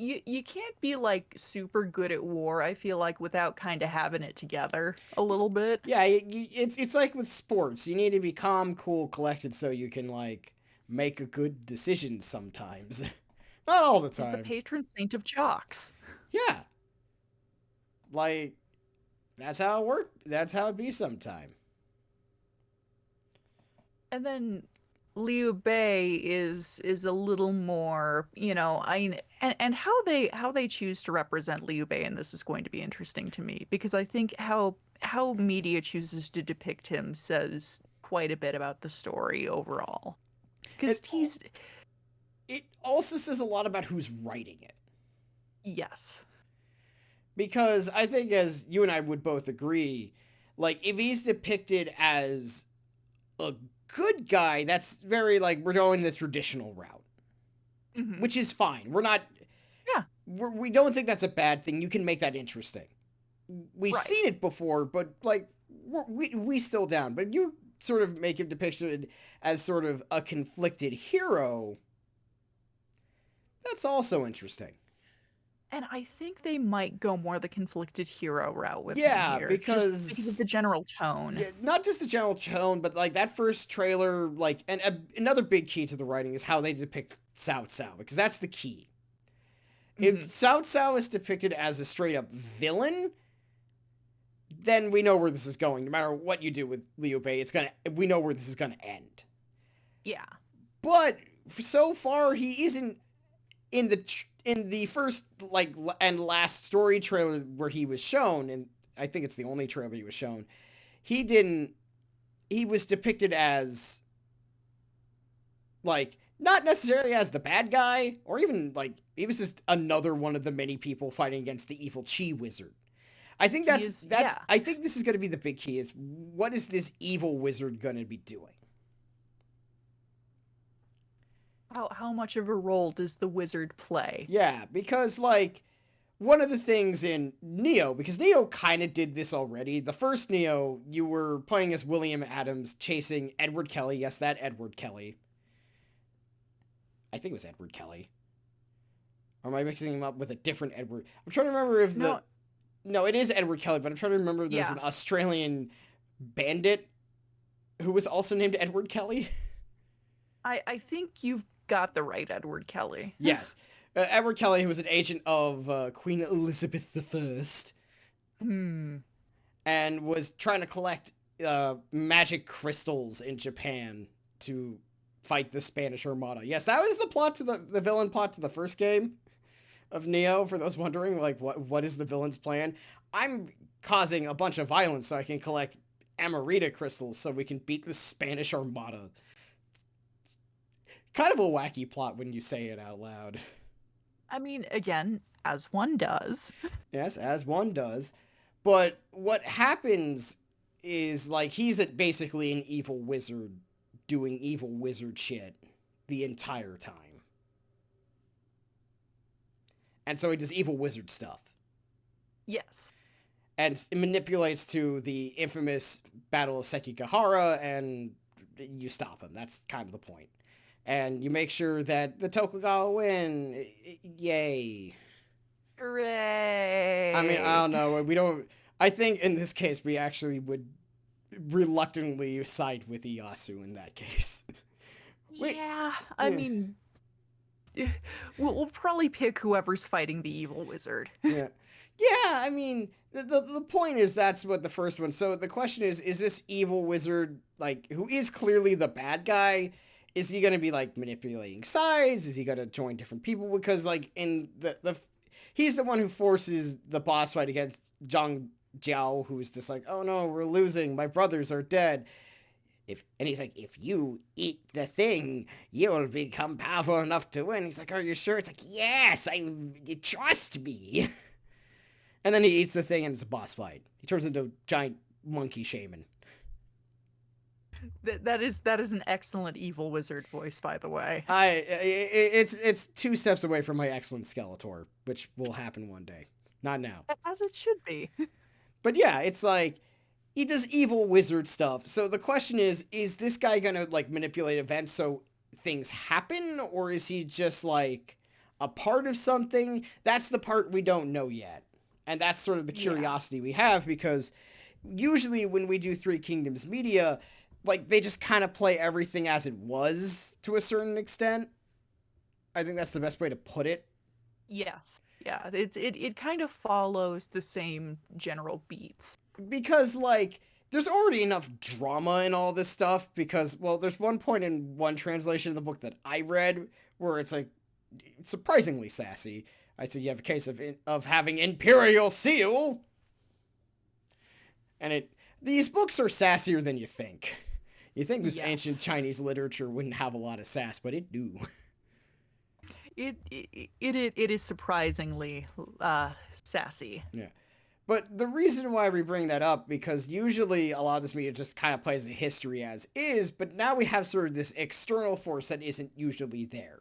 You can't be like super good at war, I feel like, without kind of having it together a little bit. Yeah, it's like with sports. You need to be calm, cool, collected so you can, like, make a good decision sometimes. Not all the He's the time. patron saint of jocks. Yeah. Like, that's how it worked. That's how it be sometime. And then Liu Bei is a little more, and how they choose to represent Liu Bei in this is going to be interesting to me, because I think how media chooses to depict him says quite a bit about the story overall. Because It also says a lot about who's writing it. Yes. Because I think, as you and I would both agree, like, if he's depicted as a good guy, that's very, like, we're going the traditional route. Mm-hmm. Which is fine. We're not... Yeah. We don't think that's a bad thing. You can make that interesting. We've Right. seen it before, but, like, we still down. But you sort of make him depicted as sort of a conflicted hero. That's also interesting. And I think they might go more the conflicted hero route with Yeah, him here, because just because of the general tone. Yeah, not just the general tone, but, like, that first trailer, like, and another big key to the writing is how they depict Cao Cao, because that's the key. If Cao Cao is depicted as a straight up villain, then we know where this is going. No matter what you do with Liu Bei, we know where this is gonna end. Yeah. But so far, he isn't in the first, like, and last story trailer where he was shown, and I think it's the only trailer he was shown. He was depicted as, like, not necessarily as the bad guy, or even, like, he was just another one of the many people fighting against the evil Chi wizard. I think I think this is going to be the big key, is what is this evil wizard going to be doing? How much of a role does the wizard play? Yeah, because, like, one of the things in Neo, because Neo kind of did this already. The first Neo, you were playing as William Adams chasing Edward Kelly. Yes, that Edward Kelly. I think it was Edward Kelly. Or am I mixing him up with a different Edward? I'm trying to remember if No, it is Edward Kelly, but I'm trying to remember if there's an Australian bandit who was also named Edward Kelly. I think you've got the right Edward Kelly. Yes. Edward Kelly, who was an agent of Queen Elizabeth I. And was trying to collect magic crystals in Japan to fight the Spanish Armada. Yes, that was the plot to the villain plot to the first game of Neo, for those wondering, like, what is the villain's plan? I'm causing a bunch of violence so I can collect Amarita crystals so we can beat the Spanish Armada. kind of a wacky plot when you say it out loud. I mean, again, as one does. Yes, as one does. But what happens is, like, he's basically an evil wizard doing evil wizard shit the entire time. And so he does evil wizard stuff. Yes. And it manipulates to the infamous Battle of Sekigahara, and you stop him. That's kind of the point. And you make sure that the Tokugawa win. Yay. Hooray. I mean, I don't know. We don't... I think in this case, we actually would reluctantly side with Ieyasu in that case. Yeah, I mean... We'll probably pick whoever's fighting the evil wizard. Yeah. Yeah, I mean, the point is that's what the first one... So the question is this evil wizard, like, who is clearly the bad guy... Is he going to be, like, manipulating sides? Is he going to join different people? Because, like, in he's the one who forces the boss fight against Zhang Jiao, who's just like, oh no, we're losing. My brothers are dead. And he's like, if you eat the thing, you'll become powerful enough to win. He's like, are you sure? It's like, yes, you trust me. And then he eats the thing and it's a boss fight. He turns into a giant monkey shaman. That is an excellent evil wizard voice, by the way. It's 2 steps away from my excellent Skeletor, which will happen one day. Not now. As it should be. But yeah, it's like, he does evil wizard stuff. So the question is this guy gonna, like, manipulate events so things happen? Or is he just, like, a part of something? That's the part we don't know yet. And that's sort of the curiosity we have, because usually when we do Three Kingdoms media... like, they just kind of play everything as it was to a certain extent. I think that's the best way to put it. Yes. Yeah, it kind of follows the same general beats. Because, like, there's already enough drama in all this stuff because, well, there's one point in one translation of the book that I read where it's, like, surprisingly sassy. I said you have a case of having Imperial Seal. And these books are sassier than you think. You think this ancient Chinese literature wouldn't have a lot of sass, but it do. It is surprisingly sassy. Yeah. But the reason why we bring that up, because usually a lot of this media just kind of plays the history as is, but now we have sort of this external force that isn't usually there.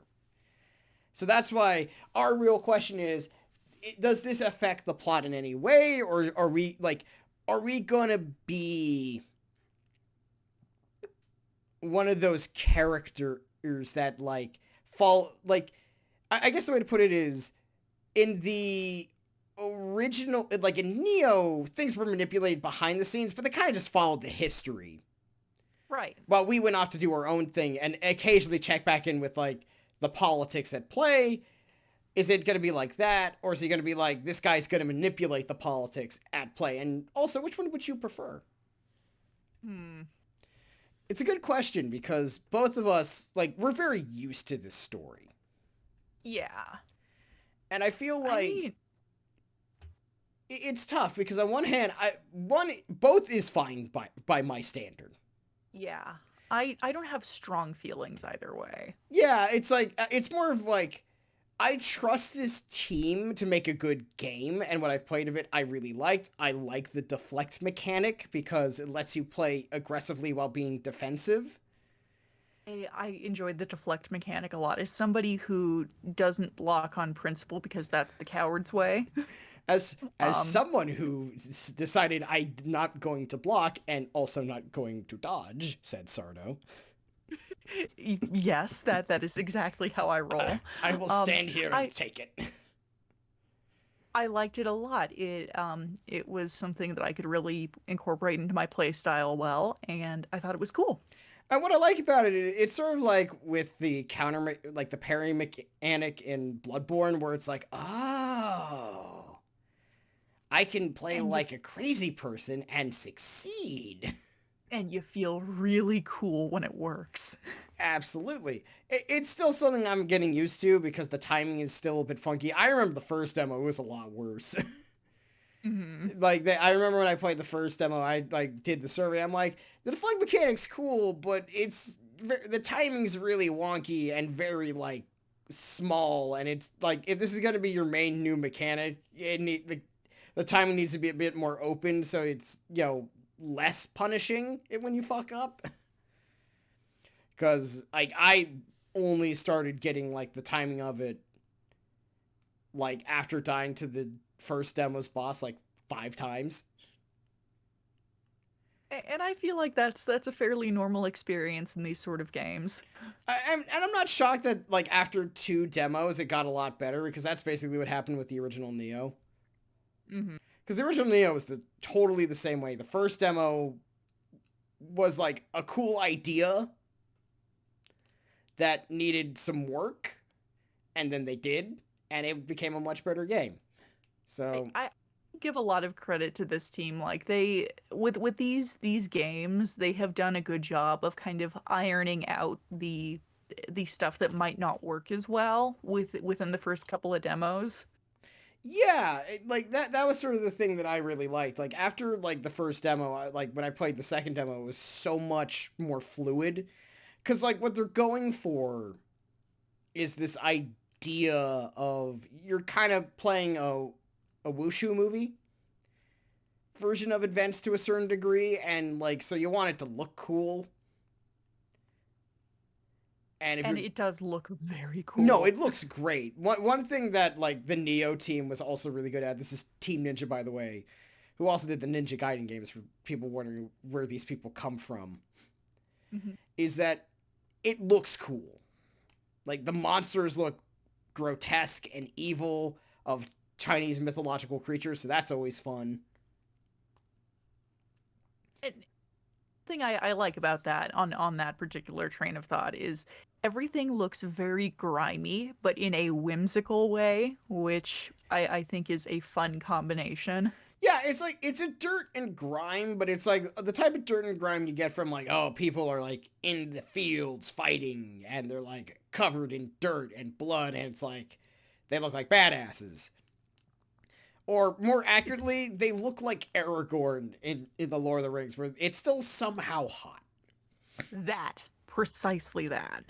So that's why our real question is, does this affect the plot in any way, or are we gonna be one of those characters that, like, fall, like, I guess the way to put it is, in the original, like, in Neo, things were manipulated behind the scenes, but they kind of just followed the history. Right. While we went off to do our own thing, and occasionally check back in with, like, the politics at play. Is it going to be like that, or is it going to be like, this guy's going to manipulate the politics at play? And also, which one would you prefer? It's a good question, because both of us, like, we're very used to this story. Yeah. And I feel like it's tough, because on one hand, both is fine by my standard. Yeah. I don't have strong feelings either way. Yeah, it's like, it's more of like, I trust this team to make a good game, and what I've played of it, I really liked. I like the deflect mechanic, because it lets you play aggressively while being defensive. I enjoyed the deflect mechanic a lot. As somebody who doesn't block on principle because that's the coward's way. As someone who decided I'm not going to block and also not going to dodge, said Sardo. Yes, that is exactly how I roll. I will stand here and take it. I liked it a lot. It was something that I could really incorporate into my play style well, and I thought it was cool. And what I like about it, it's sort of like with the the parry mechanic in Bloodborne, where it's like, oh, I can play like a crazy person and succeed. And you feel really cool when it works. Absolutely. It's still something I'm getting used to, because the timing is still a bit funky. I remember the first demo, it was a lot worse. Mm-hmm. I remember when I played the first demo, I did the survey. I'm like, the deflect mechanic's cool, but it's the timing's really wonky and very like small, and it's like if this is going to be your main new mechanic, the timing needs to be a bit more open, so it's less punishing it when you fuck up. Because like I only started getting like the timing of it like after dying to the first demo's boss like 5 times. And I feel like that's a fairly normal experience in these sort of games. And I'm not shocked that like after 2 demos it got a lot better, because that's basically what happened with the original Neo. Mm-hmm. Because the original Neo was totally the same way. The first demo was like a cool idea that needed some work, and then they did, and it became a much better game. So I give a lot of credit to this team. Like they with these games, they have done a good job of kind of ironing out the stuff that might not work as well within the first couple of demos. yeah, like that was sort of the thing that I really liked. Like after like the first demo, like when I played the second demo, it was so much more fluid, because like what they're going for is this idea of you're kind of playing a wushu movie version of events to a certain degree, and like so you want it to look cool. And if And you're it does look very cool. No, it looks great. One thing that like the Neo team was also really good at, this is Team Ninja by the way, who also did the Ninja Gaiden games, for people wondering where these people come from, Mm-hmm. is that it looks cool. Like the monsters look grotesque and evil, of Chinese mythological creatures, so that's always fun. And thing I like about that on that particular train of thought is everything looks very grimy, but in a whimsical way, which I think is a fun combination. Yeah, it's like it's a dirt and grime, but it's like the type of dirt and grime you get from like, oh, people are like in the fields fighting and they're like covered in dirt and blood, and it's like they look like badasses. Or more It's accurately, they look like Aragorn in the Lord of the Rings, where it's still somehow hot. that, precisely that.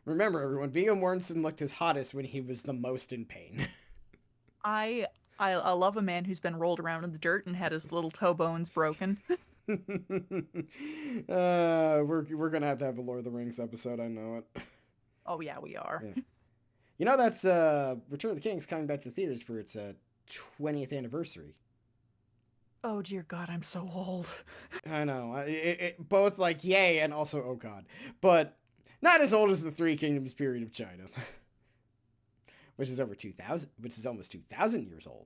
Remember, everyone, Viggo Mortensen looked his hottest when he was the most in pain. I I love a man who's been rolled around in the dirt and had his little toe bones broken. We're gonna have a Lord of the Rings episode. I know it. Oh yeah, we are. Yeah. You know that's Return of the King's coming back to the theaters for its 20th anniversary. Oh dear God, I'm so old. I know. Both like yay and also oh god, but not as old as the Three Kingdoms period of China, which is over 2,000, which is almost 2,000 years old.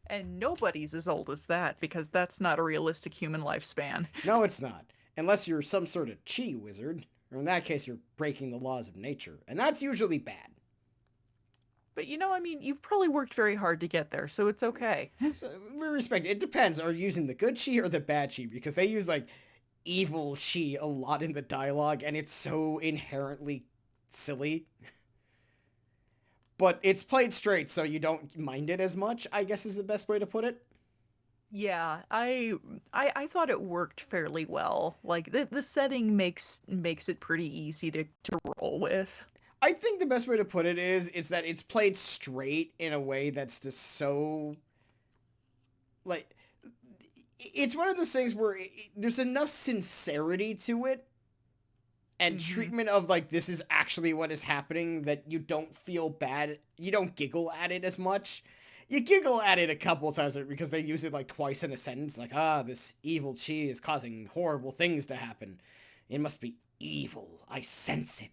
And nobody's as old as that because that's not a realistic human lifespan. No, it's not, unless you're some sort of chi wizard, or in that case, you're breaking the laws of nature, and that's usually bad. But you know, I mean, you've probably worked very hard to get there, so it's okay. So, we respect it. It depends. Are you using the good chi or the bad chi? Because they use like evil chi a lot in the dialogue, and it's so inherently silly. But it's played straight, so you don't mind it as much, I guess is the best way to put it. Yeah, I thought it worked fairly well. Like the setting makes it pretty easy to roll with. I think the best way to put it is it's that it's played straight in a way that's just so like it's one of those things where there's enough sincerity to it and treatment of like this is actually what is happening that you don't feel bad. You don't giggle at it as much. You giggle at it a couple of times because they use it like twice in a sentence, like, this evil chi is causing horrible things to happen. It must be evil. I sense it.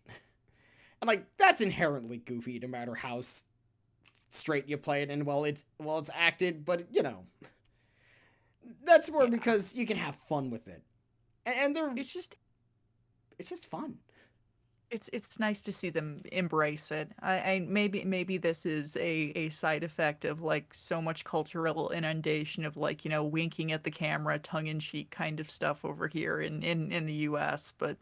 And like that's inherently goofy, no matter how straight you play it, and it's acted. But you know, that's more because you can have fun with it, and it's just fun. It's nice to see them embrace it. I maybe this is a side effect of like so much cultural inundation of like, you know, winking at the camera, tongue in cheek kind of stuff over here in the US, but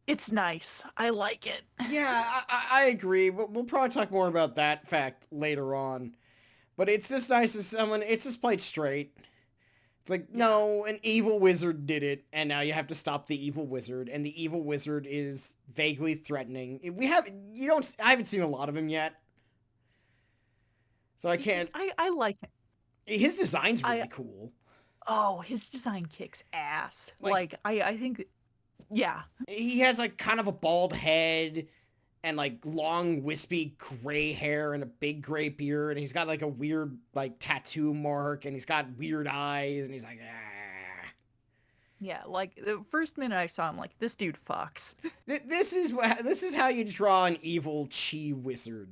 it's nice. I like it. Yeah, I agree. We'll probably talk more about that fact later on. But it's just nice as someone. It's just played straight, It's like, Yeah. no, an evil wizard did it, and now you have to stop the evil wizard, and the evil wizard is vaguely threatening. I haven't seen a lot of him yet, so I can't. I like him. His design's I really cool. Oh, his design kicks ass. Like, Like I think yeah. he has like kind of a bald head and like long wispy gray hair and a big gray beard, and he's got like a weird like tattoo mark, and he's got weird eyes, and he's like, ah. Yeah, like the first minute I saw him, like this dude fucks. This is how you draw an evil chi wizard.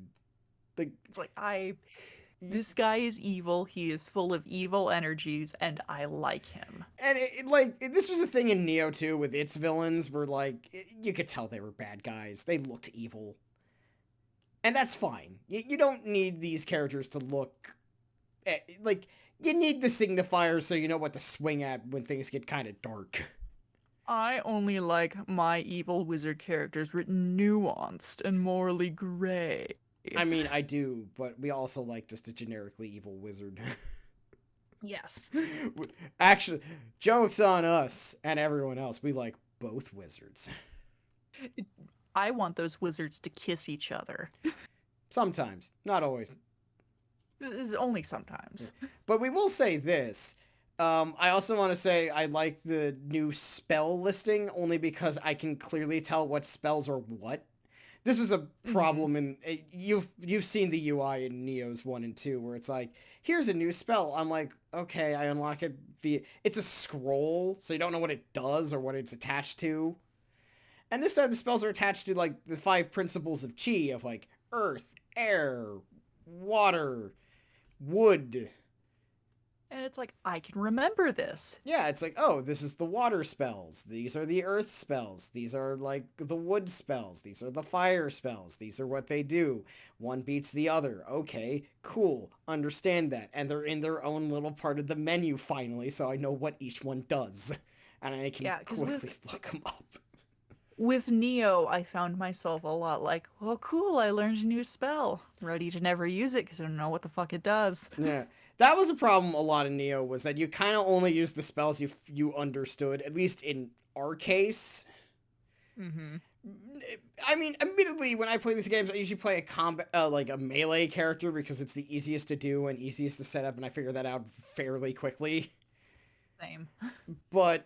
Like, It's like this guy is evil. He is full of evil energies, and I like him. and this was a thing in Neo too with its villains, where like you could tell they were bad guys. They looked evil, and that's fine. You don't need these characters to look like. You need the signifier so you know what to swing at when things get kind of dark. I only like my evil wizard characters written nuanced and morally gray. I mean, I do, but we also like just a generically evil wizard. Yes. Actually, joke's on us and everyone else. We like both wizards. I want those wizards to kiss each other. Sometimes, not always. This is only sometimes. But we will say this. I also want to say I like the new spell listing only because I can clearly tell what spells are what. This was a problem in you've seen the UI in Neo's 1 and 2 where it's like, here's a new spell. I'm like, okay, I unlock it via it's a scroll, so you don't know what it does or what it's attached to. And this time the spells are attached to like the 5 principles of chi of like earth, air, water, wood. And it's like, I can remember this. Yeah, it's like, oh, this is the water spells. These are the earth spells. These are like the wood spells. These are the fire spells. These are what they do. One beats the other. Okay, cool. Understand that. And they're in their own little part of the menu finally, so I know what each one does. And I can quickly look them up. With Neo, I found myself a lot like, well, cool, I learned a new spell. Ready to never use it because I don't know what the fuck it does. Yeah. That was a problem a lot in Neo, was that you kind of only used the spells you understood, at least in our case. Mm-hmm. I mean, admittedly, when I play these games, I usually play a combat, like a melee character because it's the easiest to do and easiest to set up, and I figure that out fairly quickly. Same. But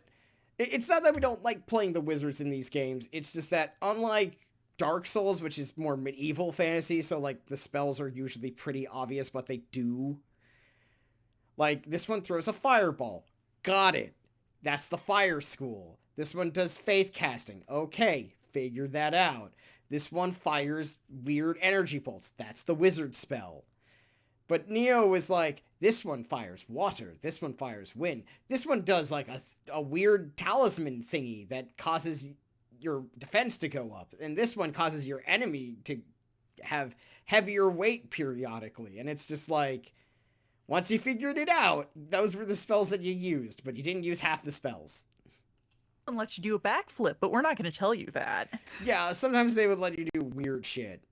it's not that we don't like playing the wizards in these games. It's just that unlike Dark Souls, which is more medieval fantasy, so like the spells are usually pretty obvious what they do. Like, this one throws a fireball. Got it. That's the fire school. This one does faith casting. Okay, figured that out. This one fires weird energy bolts. That's the wizard spell. But Neo is like, this one fires water. This one fires wind. This one does like a weird talisman thingy that causes your defense to go up. And this one causes your enemy to have heavier weight periodically. And it's just like, once you figured it out, those were the spells that you used, but you didn't use half the spells. And let you do a backflip, but we're not going to tell you that. Yeah, sometimes they would let you do weird shit.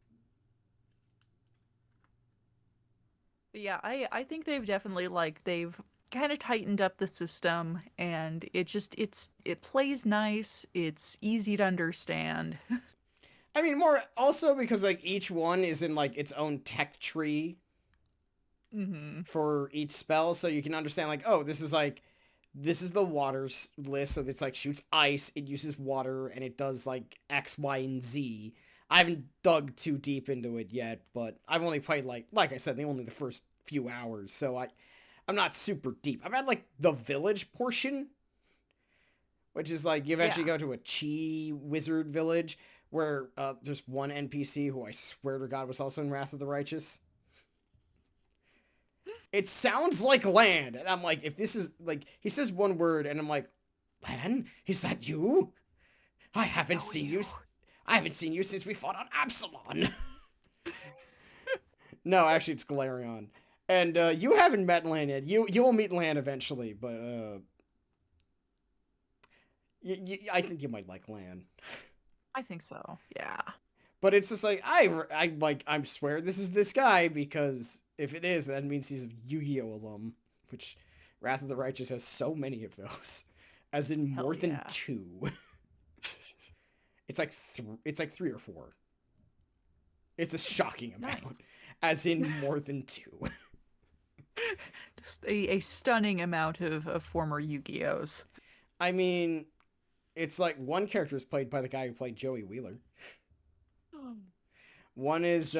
But yeah, I think they've definitely they've kind of tightened up the system, and it plays nice. It's easy to understand. I mean, more also because like each one is in like its own tech tree. Mm-hmm. For each spell, so you can understand like, oh, this is the water list, so it's like shoots ice, it uses water, and it does like X, Y, and Z. I haven't dug too deep into it yet, but I've only played like I said, only the first few hours, so I'm not super deep. I've had like the village portion, which is like you eventually go to a chi wizard village where there's one NPC who I swear to God was also in Wrath of the Righteous. It sounds like Lan, and I'm like, if this is like, he says one word, and I'm like, Lan, is that you? I haven't seen you since we fought on Absalon. No, actually, it's Galarion, and you haven't met Lan yet. You will meet Lan eventually, but I think you might like Lan. I think so. Yeah. But it's just like I swear this is this guy because if it is, that means he's a Yu-Gi-Oh alum, which Wrath of the Righteous has so many of those, as in Hell more than yeah. 2. It's like 3 or 4. It's a shocking amount, Nice. as in more than 2. Just a stunning amount of former Yu-Gi-Ohs. I mean, it's like one character is played by the guy who played Joey Wheeler. One is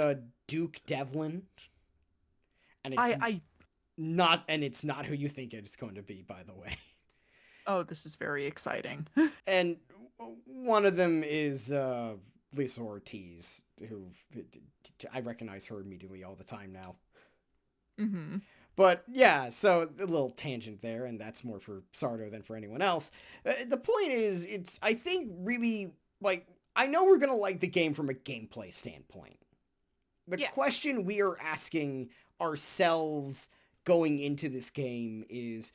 Duke Devlin, and I it's not who you think it's going to be, by the way. oh, this is very exciting. And one of them is Lisa Ortiz, who I recognize her immediately all the time now. Mm-hmm. But yeah, so a little tangent there, and that's more for Sardo than for anyone else. The point is, it's, I think, really, like, I know we're going to like the game from a gameplay standpoint. The Yeah. question we are asking ourselves going into this game is,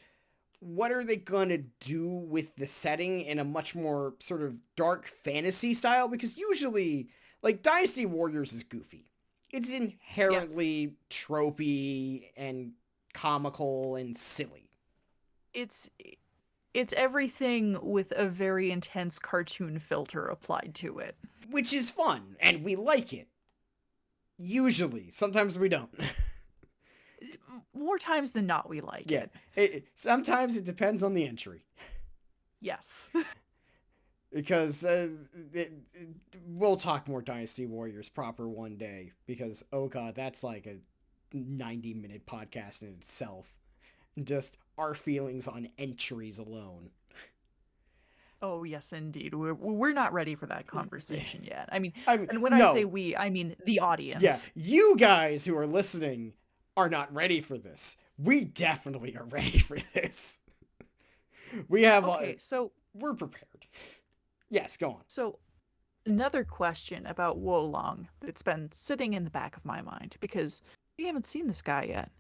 what are they going to do with the setting in a much more sort of dark fantasy style? Because usually, like, Dynasty Warriors is goofy. It's inherently tropey and comical and silly. It's it's everything with a very intense cartoon filter applied to it. Which is fun, and we like it. Usually. Sometimes we don't. More times than not, we like Yeah. it. Sometimes it depends on the entry. Yes. Because we'll talk more Dynasty Warriors proper one day. Because, oh god, that's like a 90-minute podcast in itself. Just our feelings on entries alone. Oh yes, indeed. We're not ready for that conversation yet. I mean, and when no. I say we, I mean the audience. Yeah, you guys who are listening are not ready for this. We definitely are ready for this. We have Okay, so we're prepared. Yes, go on. So another question about Wolong that's been sitting in the back of my mind because we haven't seen this guy yet.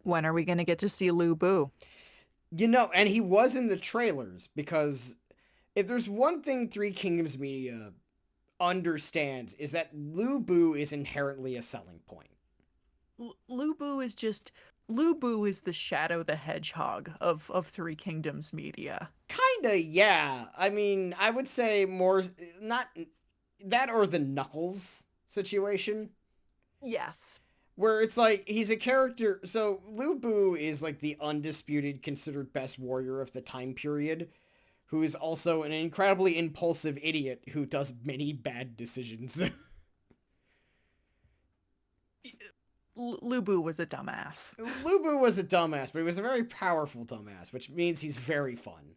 When are we going to get to see Lu Bu? You know, and he was in the trailers, because if there's one thing Three Kingdoms Media understands, is that Lu Bu is inherently a selling point. Lu Bu is the Shadow the Hedgehog of Three Kingdoms Media. Kinda, yeah. I mean, I would say more, not that or the Knuckles situation. Yes. Where it's like, he's a character, so Lu Bu is like the undisputed considered best warrior of the time period, who is also an incredibly impulsive idiot who does many bad decisions. Lu Bu was a dumbass. Lu Bu was a dumbass, but he was a very powerful dumbass, which means he's very fun.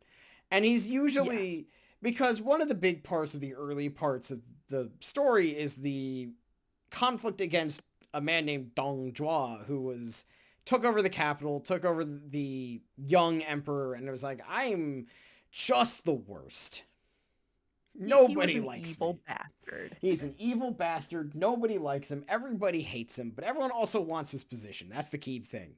And he's usually, Yes. because one of the big parts of the early parts of the story is the conflict against a man named Dong Zhuo, who took over the capital, took over the young emperor, and it was like, I'm just the worst. Nobody likes evil me. Bastard. He's an evil bastard. Nobody likes him. Everybody hates him, but everyone also wants his position. That's the key thing.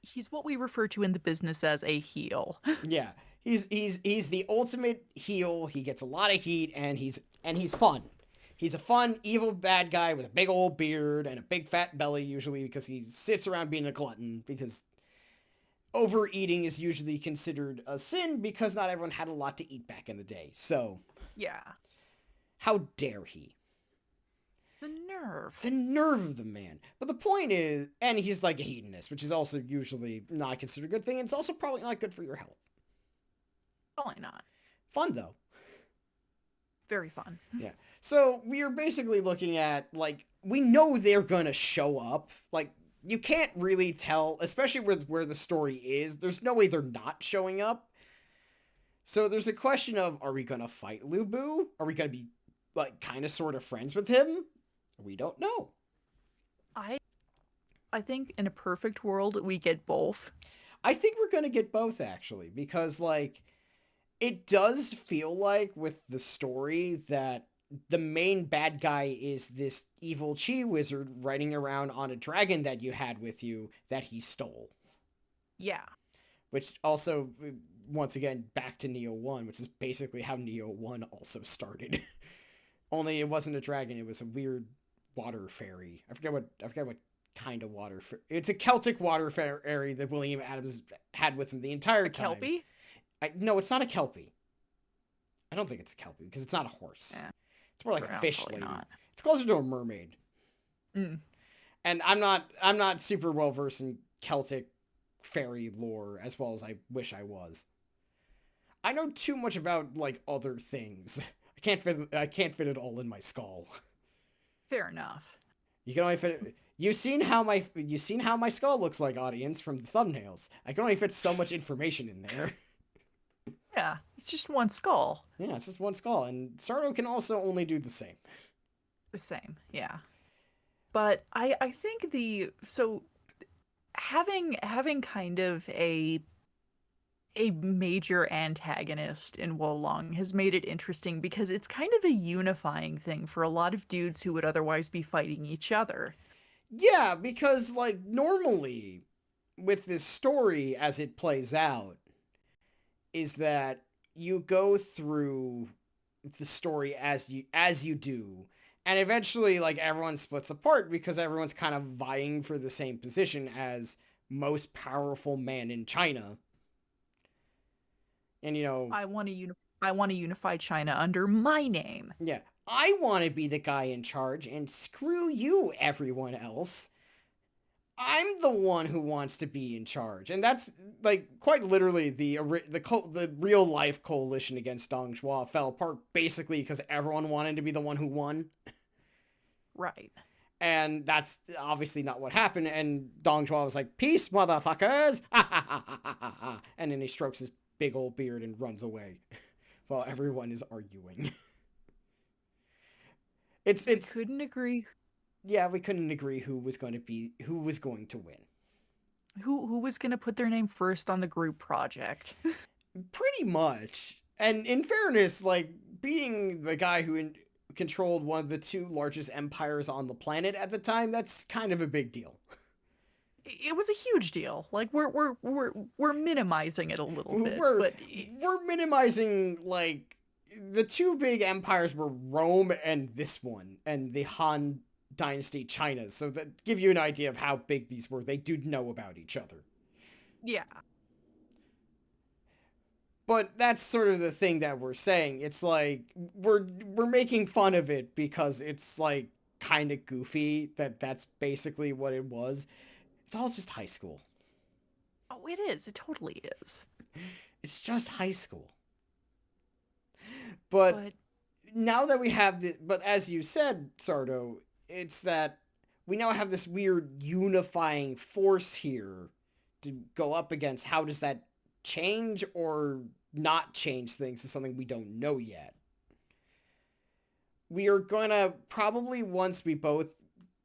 He's what we refer to in the business as a heel. Yeah. He's the ultimate heel. He gets a lot of heat, and he's fun. He's a fun, evil, bad guy with a big old beard and a big fat belly, usually, because he sits around being a glutton, because overeating is usually considered a sin, because not everyone had a lot to eat back in the day. So, Yeah. how dare he? The nerve. The nerve of the man. But the point is, and he's like a hedonist, which is also usually not considered a good thing. It's also probably not good for your health. Probably not. Fun, though. Very fun. Yeah. So we are basically looking at, like, we know they're gonna show up. Like, you can't really tell, especially with where the story is. There's no way they're not showing up. So there's a question of, are we gonna fight Lu Bu? Are we gonna be, like, kind of sort of friends with him? We don't know. I think in a perfect world we get both. I think we're gonna get both, actually, because, like, it does feel like with the story that the main bad guy is this evil chi wizard riding around on a dragon that you had with you that he stole. Yeah. Which also, once again, back to Neo 1, which is basically how Neo 1 also started. Only it wasn't a dragon, it was a weird water fairy. I forget what kind of it's a Celtic water fairy that William Adams had with him the entire A time. Kelpie? No, it's not a Kelpie. I don't think it's a Kelpie because it's not a horse. Yeah, It's more like a fish lady. not. It's closer to a mermaid. Mm. And I'm not super well versed in Celtic fairy lore as well as I wish I was. I know too much about like other things. I can't fit it all in my skull. Fair enough. You can only fit. You've seen how my skull looks like, audience, from the thumbnails. I can only fit so much information in there. Yeah, it's just one skull. Yeah, it's just one skull, and Sardo can also only do the same. The same, yeah. But I think having kind of a major antagonist in Wolong has made it interesting because it's kind of a unifying thing for a lot of dudes who would otherwise be fighting each other. Yeah, because like normally with this story as it plays out is that you go through the story as you do, and eventually like everyone splits apart because everyone's kind of vying for the same position as most powerful man in China. And I want to unify China under my name. yeah, I want to be the guy in charge, and screw you, everyone else. I'm the one who wants to be in charge, and that's like quite literally the real life coalition against Dong Zhuo fell apart basically because everyone wanted to be the one who won. Right. And that's obviously not what happened. And Dong Zhuo was like, "Peace, motherfuckers!" And then he strokes his big old beard and runs away while everyone is arguing. It's couldn't agree. Yeah, we couldn't agree who was going to win. Who was going to put their name first on the group project? Pretty much. And in fairness, like being the guy who controlled one of the two largest empires on the planet at the time, that's kind of a big deal. It was a huge deal. Like we're minimizing it a little bit, but we're minimizing like the two big empires were Rome and this one, and the Han Dynasty China. So that give you an idea of how big these were. They do know about each other. Yeah. But that's sort of the thing that we're saying. It's like we're making fun of it because it's like kind of goofy that's basically what it was. It's all just high school. Oh, it is. It totally is. It's just high school. But now that we have but as you said, Sardo, it's that we now have this weird unifying force here to go up against. How does that change or not change things is something we don't know yet. We are gonna probably, once we both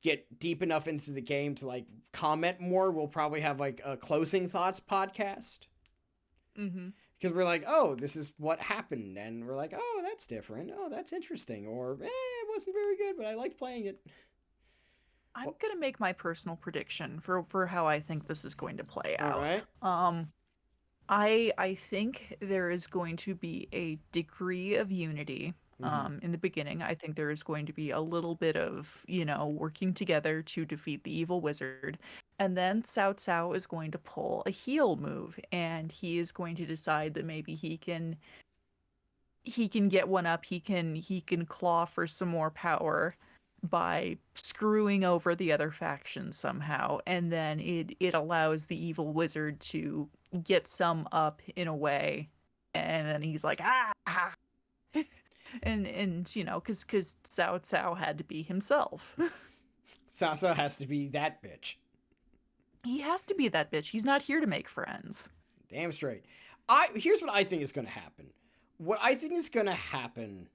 get deep enough into the game to like comment more, we'll probably have like a closing thoughts podcast. Mm-hmm. Because we're like, oh, this is what happened, and we're like, oh, that's different, oh, that's interesting, or it wasn't very good, but I liked playing it. I'm gonna make my personal prediction for how I think this is going to play out. All right. I think there is going to be a degree of unity. In the beginning, I think there is going to be a little bit of, working together to defeat the evil wizard. And then Cao Cao is going to pull a heel move, and he is going to decide that maybe he can get one up, he can claw for some more power by screwing over the other faction somehow, and then it allows the evil wizard to get some up in a way, and then he's like, ah! And because Cao Cao had to be himself. Cao Cao has to be that bitch. He has to be that bitch. He's not here to make friends. Damn straight. Here's what I think is going to happen. What I think is going to happen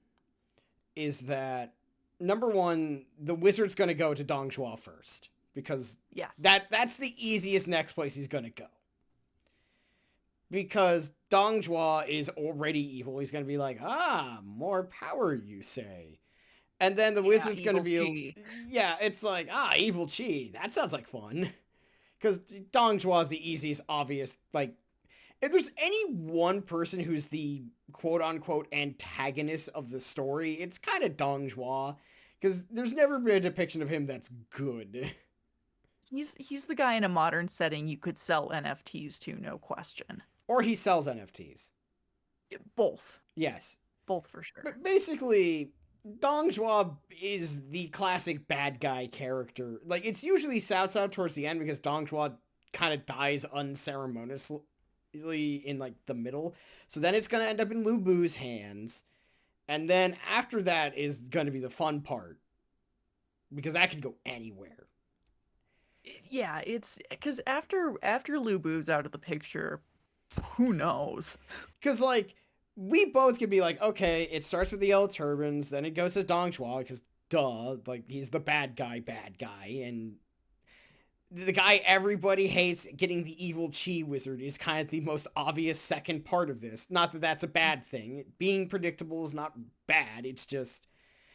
is that, number one, the wizard's going to go to Dong Zhuo first. Because yes, that's the easiest next place he's going to go. Because Dong Zhuo is already evil. He's going to be like, more power, you say. And then the wizard's going to be... Yeah, it's like, evil chi. That sounds like fun. Because Dong Zhuo is the easiest, obvious, like... If there's any one person who's the quote-unquote antagonist of the story, it's kind of Dong Zhuo. Because there's never been a depiction of him that's good. He's the guy in a modern setting you could sell NFTs to, no question. Or he sells NFTs. Both. Yes. Both for sure. But basically, Dong Zhuo is the classic bad guy character. Like, it's usually Cao Cao towards the end because Dong Zhuo kind of dies unceremoniously in, like, the middle. So then it's going to end up in Lu Bu's hands. And then after that is going to be the fun part. Because that could go anywhere. Yeah, it's because after Lu Bu's out of the picture, who knows? Because, like, we both could be like, okay, it starts with the yellow turbans, then it goes to Dong Zhuo, because duh, like, he's the bad guy, and the guy everybody hates getting the evil chi wizard is kind of the most obvious second part of this. Not that that's a bad thing. Being predictable is not bad, it's just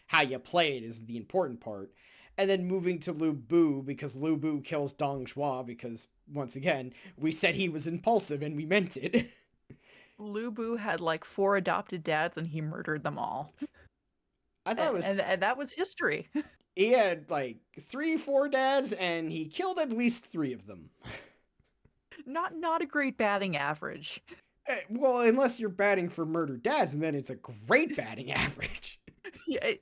how you play it is the important part. And then moving to Lu Bu, because Lu Bu kills Dong Zhuo, because, once again, we said he was impulsive, and we meant it. Lu Bu had like 4 adopted dads and he murdered them all. I thought it was... And that was history. He had, like, 3-4 dads, and he killed at least 3 of them. Not a great batting average. Well, unless you're batting for murdered dads, and then it's a great batting average. Yeah,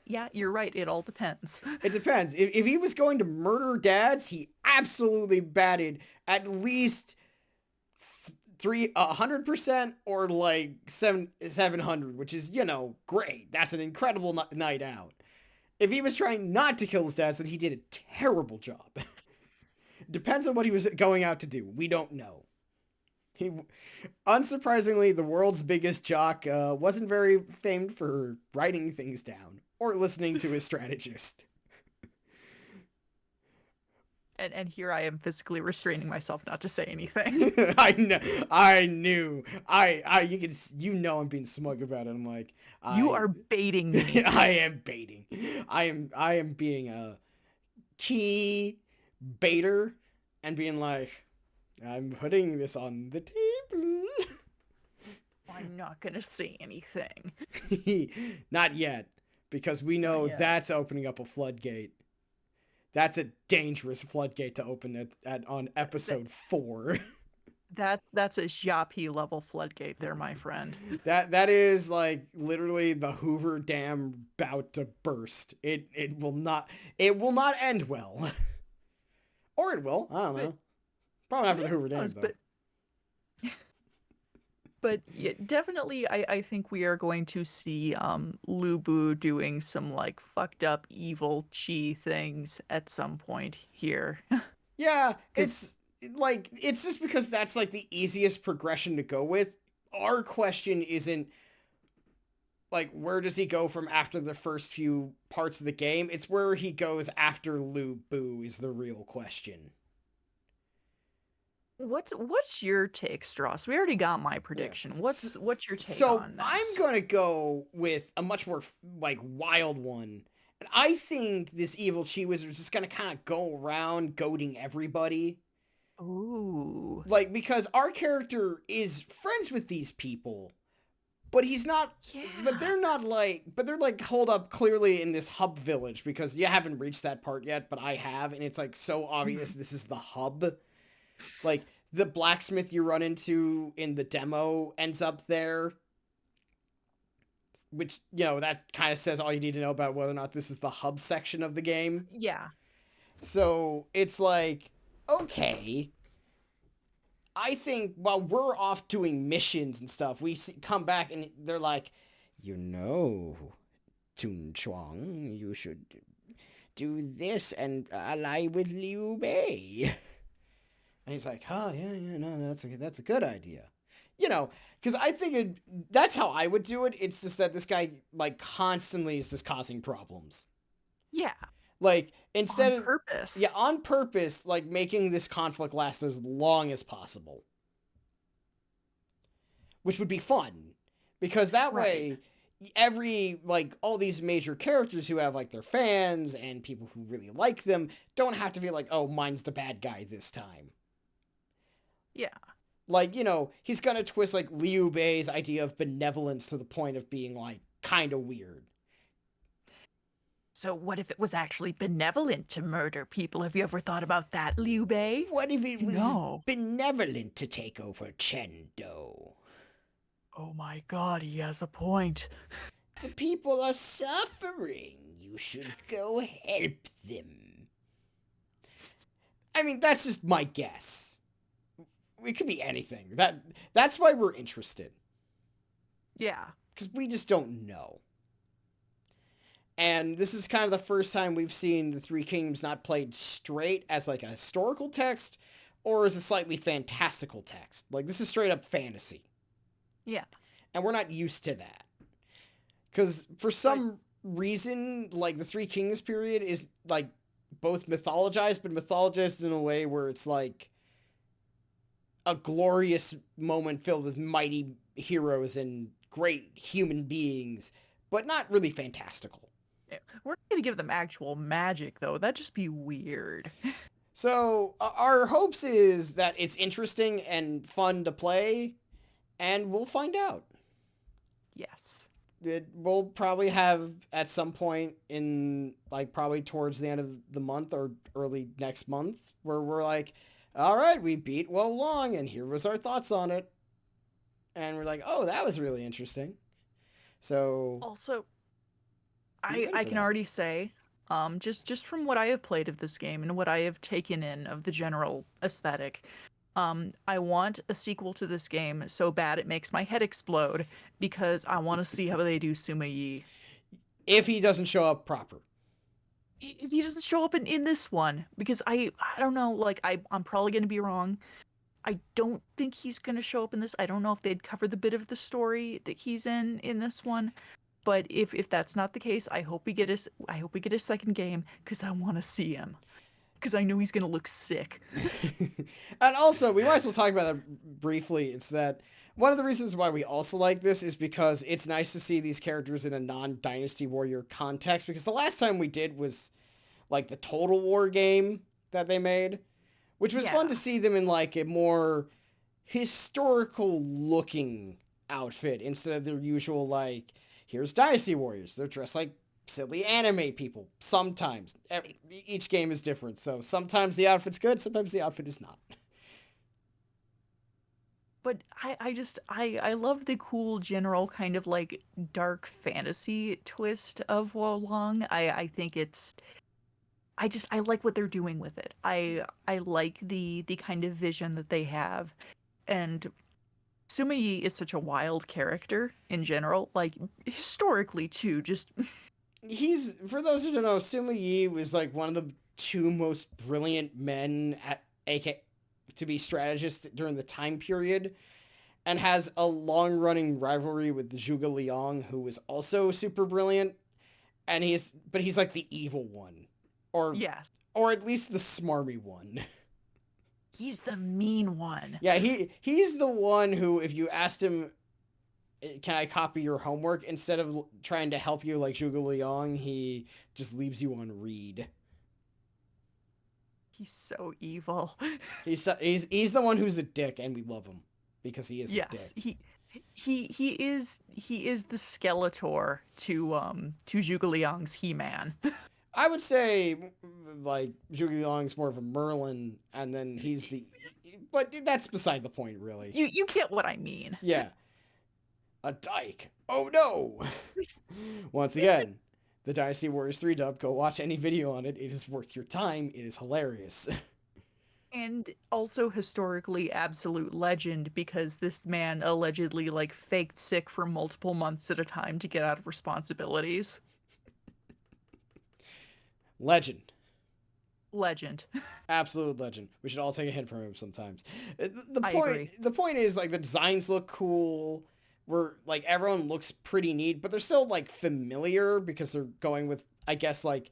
yeah, you're right. It all depends. It depends. If he was going to murder dads, he absolutely batted at least 100% or like 700, which is, great. That's an incredible night out. If he was trying not to kill his dads, then he did a terrible job. Depends on what he was going out to do. We don't know. He, unsurprisingly, the world's biggest jock wasn't very famed for writing things down or listening to his strategist. And here I am physically restraining myself not to say anything. I know. I knew. I'm being smug about it. I'm like, you are baiting me. I am baiting. I am being a key baiter and being like, I'm putting this on the table. I'm not gonna say anything. Not yet, because we know that's opening up a floodgate. That's a dangerous floodgate to open on episode 4. That's a Xiapi level floodgate there, my friend. That is like literally the Hoover Dam about to burst. It will not end well. Or it will. I don't know. Probably after the Hoover Dam, though. But yeah, definitely, I think we are going to see Lu Bu doing some like fucked up evil chi things at some point here. Yeah, it's just because that's like the easiest progression to go with. Our question isn't like where does he go from after the first few parts of the game. It's where he goes after Lu Bu is the real question. What's your take, Stross? We already got my prediction. Yeah. What's your take on this? I'm gonna go with a much more like wild one. And I think this evil chi wizard is just gonna kind of go around goading everybody. Ooh. Like, because our character is friends with these people, but he's not. Yeah. But they're not like. But they're like holed up clearly in this hub village because you haven't reached that part yet, but I have, and it's like so obvious this is the hub. Like, the blacksmith you run into in the demo ends up there. Which, that kind of says all you need to know about whether or not this is the hub section of the game. Yeah. So, it's like, okay. I think while we're off doing missions and stuff, we come back and they're like, Chun Chuang, you should do this and ally with Liu Bei. And he's like, oh, yeah, no, that's a good idea. Because I think that's how I would do it. It's just that this guy, like, constantly is just causing problems. Yeah. Like, instead on purpose. Yeah, on purpose, like, making this conflict last as long as possible. Which would be fun. Because that way, all these major characters who have, like, their fans and people who really like them don't have to be like, oh, mine's the bad guy this time. Yeah. Like, he's gonna twist, like, Liu Bei's idea of benevolence to the point of being, like, kind of weird. So what if it was actually benevolent to murder people? Have you ever thought about that, Liu Bei? What if it was No. benevolent to take over Chendo? Oh my god, he has a point. The people are suffering. You should go help them. I mean, that's just my guess. It could be anything. That's why we're interested. Yeah. Because we just don't know. And this is kind of the first time we've seen the Three Kingdoms not played straight as like a historical text or as a slightly fantastical text. Like, this is straight up fantasy. Yeah. And we're not used to that. Because for some reason, like, the Three Kingdoms period is, like, both mythologized, but mythologized in a way where it's, like, a glorious moment filled with mighty heroes and great human beings, but not really fantastical. We're not going to give them actual magic, though. That'd just be weird. So, our hopes is that it's interesting and fun to play, and we'll find out. Yes. We'll probably have at some point in, like, probably towards the end of the month or early next month, where we're like, all right, we beat Wo Long, and here was our thoughts on it. And we're like, oh, that was really interesting. So... Also, Be ready I for can that. already say, just from what I have played of this game and what I have taken in of the general aesthetic, I want a sequel to this game so bad it makes my head explode because I want to see how they do Suma Yi. If he doesn't show up proper. If he doesn't show up in this one, because I don't know, like I'm probably gonna be wrong. I don't think he's gonna show up in this. I don't know if they'd cover the bit of the story that he's in this one. But if that's not the case, I hope we get a second game because I want to see him because I know he's gonna look sick. And also, we might as well talk about that briefly. It's that one of the reasons why we also like this is because it's nice to see these characters in a non-Dynasty Warrior context, because the last time we did was like the Total War game that they made, which was fun to see them in like a more historical looking outfit instead of their usual, like, here's Dynasty Warriors. They're dressed like silly anime people. Sometimes. Each game is different. So sometimes the outfit's good, sometimes the outfit is not. But I love the cool general kind of like dark fantasy twist of Wolong. I think I like what they're doing with it. I like the kind of vision that they have. And Suma Yi is such a wild character in general, like historically too. Just He's, for those who don't know, Sima Yi was like one of the two most brilliant men at AK to be strategists during the time period, and has a long-running rivalry with Zhuge Liang, who was also super brilliant. And he's like the evil one, or yes, or at least the smarmy one. he's the mean one. Yeah, he's the one who, if you asked him, can I copy your homework, instead of trying to help you like Zhuge Liang, he just leaves you on read. He's so evil. He's the one who's a dick, and we love him because he is a Yes, dick. he is the Skeletor to Zhuge Liang's He-Man. I would say, like, Zhuge Liang's more of a Merlin, and then he's the... But that's beside the point, really. You get what I mean. Yeah. A dyke. Oh, no! Once again, the Dynasty Warriors 3 dub. Go watch any video on it. It is worth your time. It is hilarious. And also historically absolute legend because this man allegedly like faked sick for multiple months at a time to get out of responsibilities. Legend. Legend. Absolute legend. We should all take a hint from him sometimes. I agree. The point is, like, the designs look cool. Like, everyone looks pretty neat, but they're still, like, familiar because they're going with, I guess, like,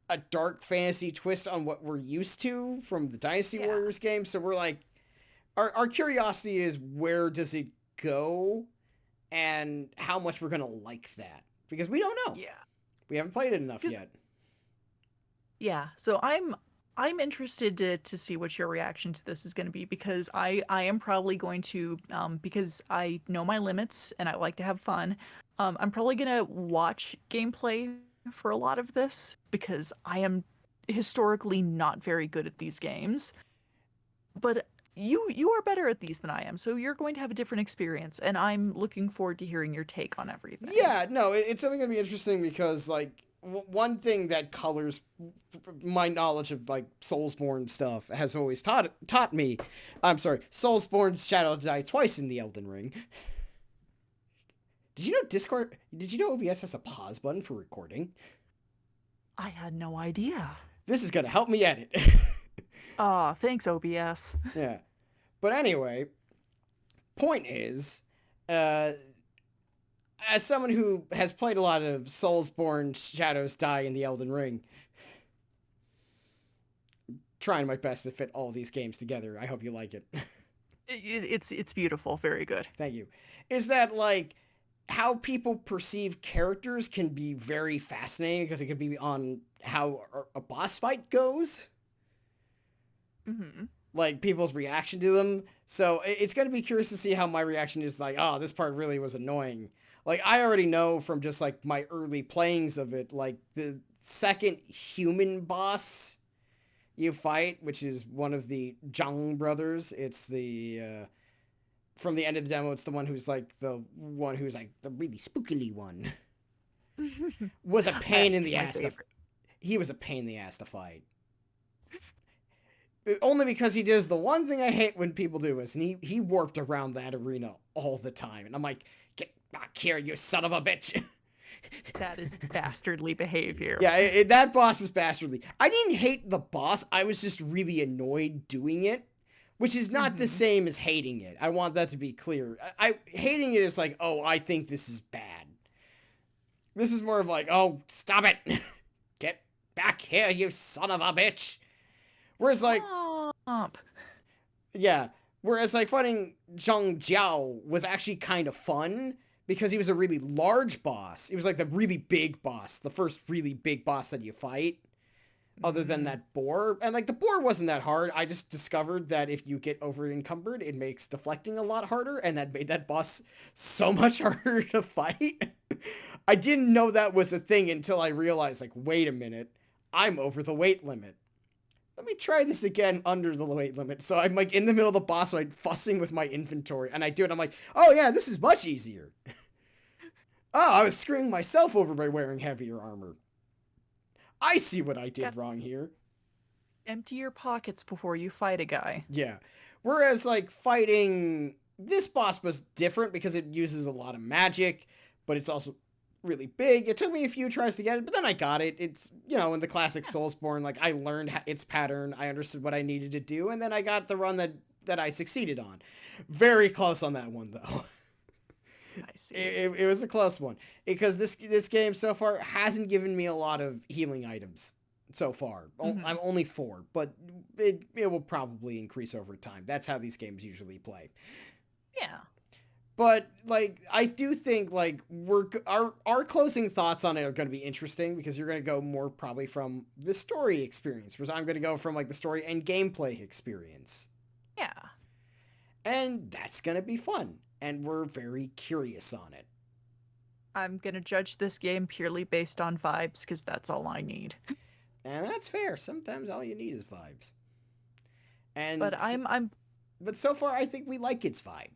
a dark fantasy twist on what we're used to from the Dynasty Warriors game. So we're like, our curiosity is, where does it go and how much we're going to like that, because we don't know. Yeah. We haven't played it enough yet. Yeah. So I'm interested to see what your reaction to this is going to be, because I am probably going to because I know my limits and I like to have fun. I'm probably going to watch gameplay for a lot of this because I am historically not very good at these games. But you are better at these than I am, so you're going to have a different experience, and I'm looking forward to hearing your take on everything. Yeah, no, it's something gonna be interesting because like one thing that colors my knowledge of like Soulsborne stuff has always taught me. I'm sorry, Soulsborne's Shadow died twice in the Elden Ring. Did you know Discord? Did you know OBS has a pause button for recording? I had no idea. This is gonna help me edit. Ah, thanks, OBS. Yeah, but anyway, point is, uh, as someone who has played a lot of Soulsborne Shadows Die in the Elden Ring, trying my best to fit all these games together. I hope you like it. It's beautiful, very good. Thank you. Is that like how people perceive characters can be very fascinating because it could be on how a boss fight goes, Hmm. like people's reaction to them. So it's going to be curious to see how my reaction is like, oh, this part really was annoying. Like I already know from just like my early playings of it, like the second human boss you fight, which is one of the Zhang brothers. It's the from the end of the demo. It's the one who's like the really spookily one. Was a pain in the ass. He was a pain in the ass to fight. Only because he does the one thing I hate when people do is, and he warped around that arena all the time, and I'm like, get back here, you son of a bitch. That is bastardly behavior. Yeah, that boss was bastardly. I didn't hate the boss. I was just really annoyed doing it, which is not the same as hating it. I want that to be clear. I hating it is like, oh, I think this is bad. This is more of like, oh, stop it. Get back here, you son of a bitch. Whereas like, Stop. yeah, whereas like fighting Zhang Jiao was actually kind of fun because he was a really large boss. He was like the really big boss, the first really big boss that you fight, other than that boar. And like the boar wasn't that hard. I just discovered that if you get over encumbered, it makes deflecting a lot harder, and that made that boss so much harder to fight. I didn't know that was a thing until I realized, like, wait a minute, I'm over the weight limit. Let me try this again under the weight limit. So I'm like in the middle of the boss fight, fussing with my inventory, and I do it. I'm like, oh yeah, this is much easier. Oh, I was screwing myself over by wearing heavier armor. I see what I did wrong here. Empty your pockets before you fight a guy. Yeah. Whereas like fighting this boss was different because it uses a lot of magic, but it's also really big. It took me a few tries to get it, but then I got it. It's, you know, in the classic Soulsborne, like I learned its pattern. I understood what I needed to do, and then I got the run that I succeeded on. Very close on that one though. I see. It was a close one because this game so far hasn't given me a lot of healing items so far. I'm only 4, but it will probably increase over time. That's how these games usually play. Yeah. But like I do think like our closing thoughts on it are going to be interesting because you're going to go more probably from the story experience, whereas I'm going to go from like the story and gameplay experience. Yeah. And that's going to be fun. And we're very curious on it. I'm gonna judge this game purely based on vibes because that's all I need. And that's fair. Sometimes all you need is vibes. And But but so far I think we like its vibe.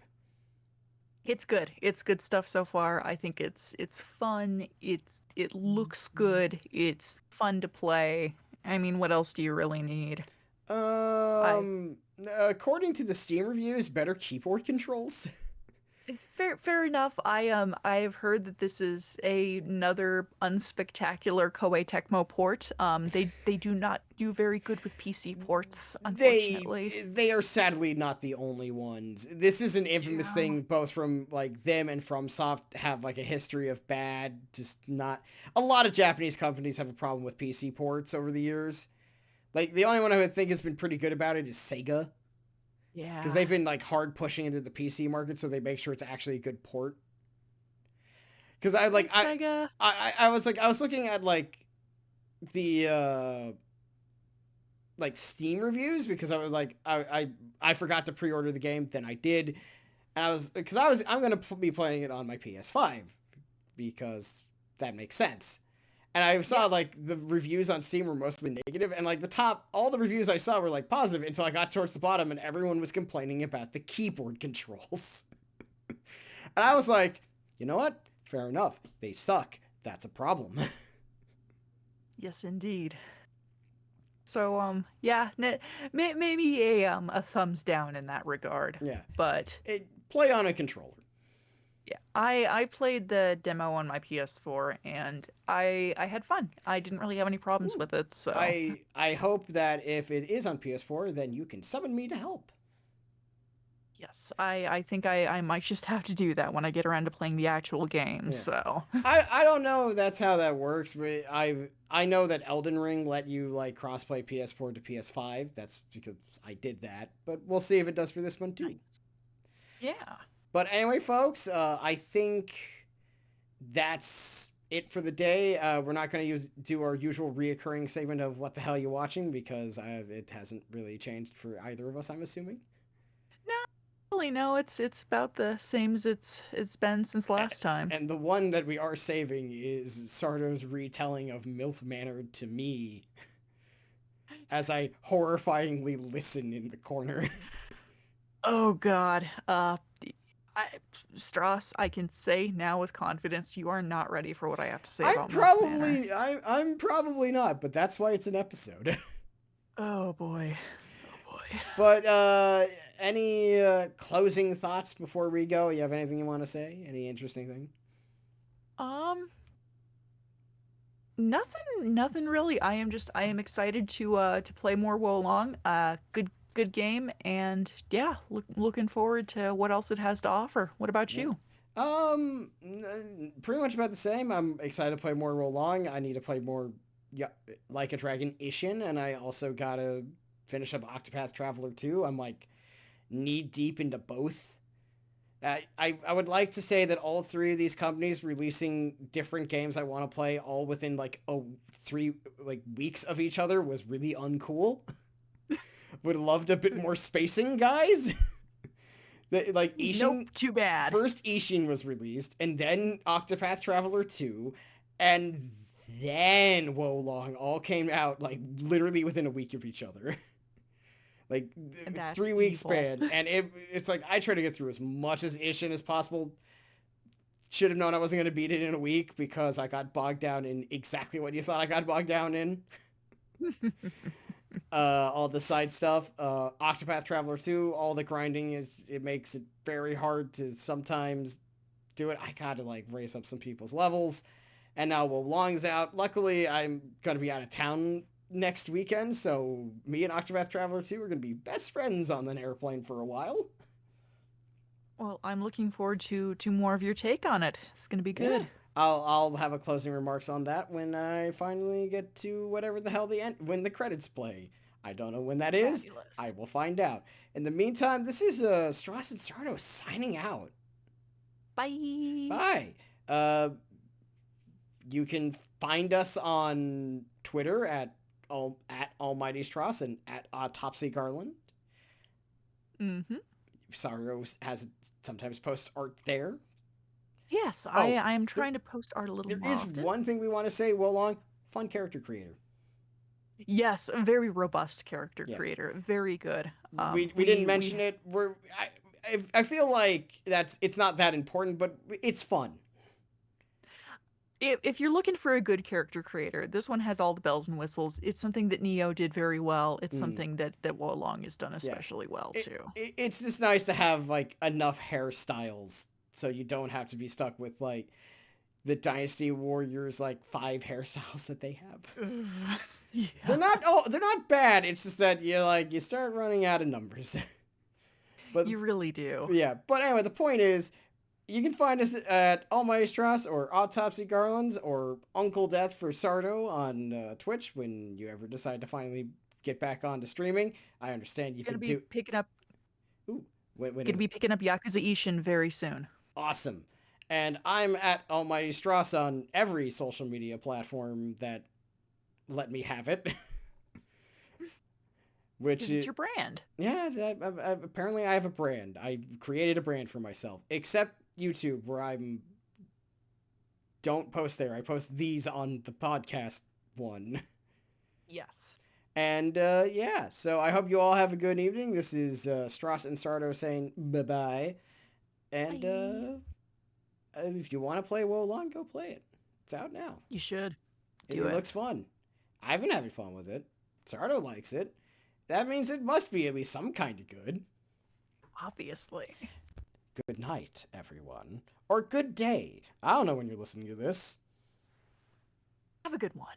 It's good. It's good stuff so far. I think it's fun. It looks good. It's fun to play. I mean, what else do you really need? According to the Steam reviews, better keyboard controls. Fair enough. I've heard that this is another unspectacular Koei Tecmo port. They do not do very good with PC ports, unfortunately. They are sadly not the only ones. This is an infamous thing, both from like them and FromSoft have like a history of bad. Just not a lot of Japanese companies have a problem with PC ports over the years. Like the only one I would think has been pretty good about it is Sega. Yeah. Because they've been like hard pushing into the PC market, so they make sure it's actually a good port. Because I like Sega. I was looking at like the like Steam reviews because I was like I forgot to pre-order the game, then I did, and I'm gonna be playing it on my PS5 because that makes sense. And I saw Yeah. like the reviews on Steam were mostly negative, and like all the reviews I saw were like positive until I got towards the bottom, and everyone was complaining about the keyboard controls. And I was like, you know what? Fair enough. They suck. That's a problem. Yes, indeed. So yeah, maybe a thumbs down in that regard. Yeah. But Play on a controller. yeah, I played the demo on my PS4 and I had fun. I didn't really have any problems Ooh. with it, so I hope that if it is on PS4, then you can summon me to help. yes, I think I might just have to do that when I get around to playing the actual game. Yeah. So I don't know if that's how that works, but I know that Elden Ring let you like crossplay PS4 to PS5. That's because I did that, but we'll see if it does for this one too. nice. Yeah. But anyway, folks, I think that's it for the day. We're not going to do our usual reoccurring segment of what the hell you watching because it hasn't really changed for either of us, I'm assuming. No, really, no. It's about the same as it's been since last time. And the one that we are saving is Sardo's retelling of MILF Manor to me as I horrifyingly listen in the corner. Oh God. Stross, I can say now with confidence, you are not ready for what I have to say about Milf Manor. I'm probably not, but that's why it's an episode. Oh boy. Oh boy. But any closing thoughts before we go? You have anything you want to say? Any interesting thing? Nothing really. I am excited to play more Wo Long. Good game, and yeah, looking forward to what else it has to offer. What about Yeah. you? Pretty much about the same. I'm excited to play more Wo Long. I need to play more, yeah, Like a Dragon Ishin, and I also gotta finish up Octopath Traveler 2. I'm like knee deep into both. I would like to say that all three of these companies releasing different games I want to play all within like 3 weeks of each other was really uncool. Would have loved a bit more spacing, guys. Like Ishin, Nope, too bad. first Ishin was released, and then Octopath Traveler 2, and then Wo Long all came out like literally within a week of each other. Like And that's 3 week evil. span, and it's like I try to get through as much as Ishin as possible. Should have known I wasn't going to beat it in a week because I got bogged down in exactly what you thought I got bogged down in. All the side stuff. Octopath Traveler 2, all the grinding it makes it very hard to sometimes do it. I gotta like raise up some people's levels. And now Wo Long's out. Luckily, I'm gonna be out of town next weekend, so me and Octopath Traveler 2 are gonna be best friends on an airplane for a while. Well, I'm looking forward to more of your take on it. It's gonna be good. Yeah. I'll have a closing remarks on that when I finally get to whatever the hell when the credits play. I don't know when that is. Fabulous. I will find out. In the meantime, this is Stross and Sardo signing out. Bye. Bye. You can find us on Twitter at Almighty Stross and at Autopsy Garland. Mm-hmm. Sardo has sometimes posts art there. Yes, I am trying to post art a little There more is often. one thing we want to say, Wo Long, fun character creator. Yes, a very robust character Yeah. creator. Very good. We didn't mention it. I feel like it's not that important, but it's fun. If you're looking for a good character creator, this one has all the bells and whistles. It's something that Neo did very well. It's something that Wo Long has done especially well too. It's just nice to have like enough hairstyles so you don't have to be stuck with like the Dynasty Warriors like 5 hairstyles that they have. Yeah. They're not bad. It's just that you start running out of numbers. But You really do. yeah, but anyway, the point is you can find us at Almighty Stross or Autopsy Garlands or Uncle Death for Sardo on Twitch when you ever decide to finally get back onto streaming. I understand you Gonna can be do. picking up Ooh, when gonna be picking up Yakuza Ishin very soon. awesome. And I'm at Almighty Stross on every social media platform that let me have it. Which This is your brand. yeah, apparently I have a brand. I created a brand for myself, except YouTube, where I'm don't post there. I post these on the podcast one. Yes. And yeah, so I hope you all have a good evening. This is Stross and Sardo saying bye-bye. And Bye. if you want to play Wo Long, go play it. It's out now. You should It do it. looks fun. I've been having fun with it. Sardo likes it. That means it must be at least some kind of good. Obviously. Good night, everyone. Or good day. I don't know when you're listening to this. Have a good one.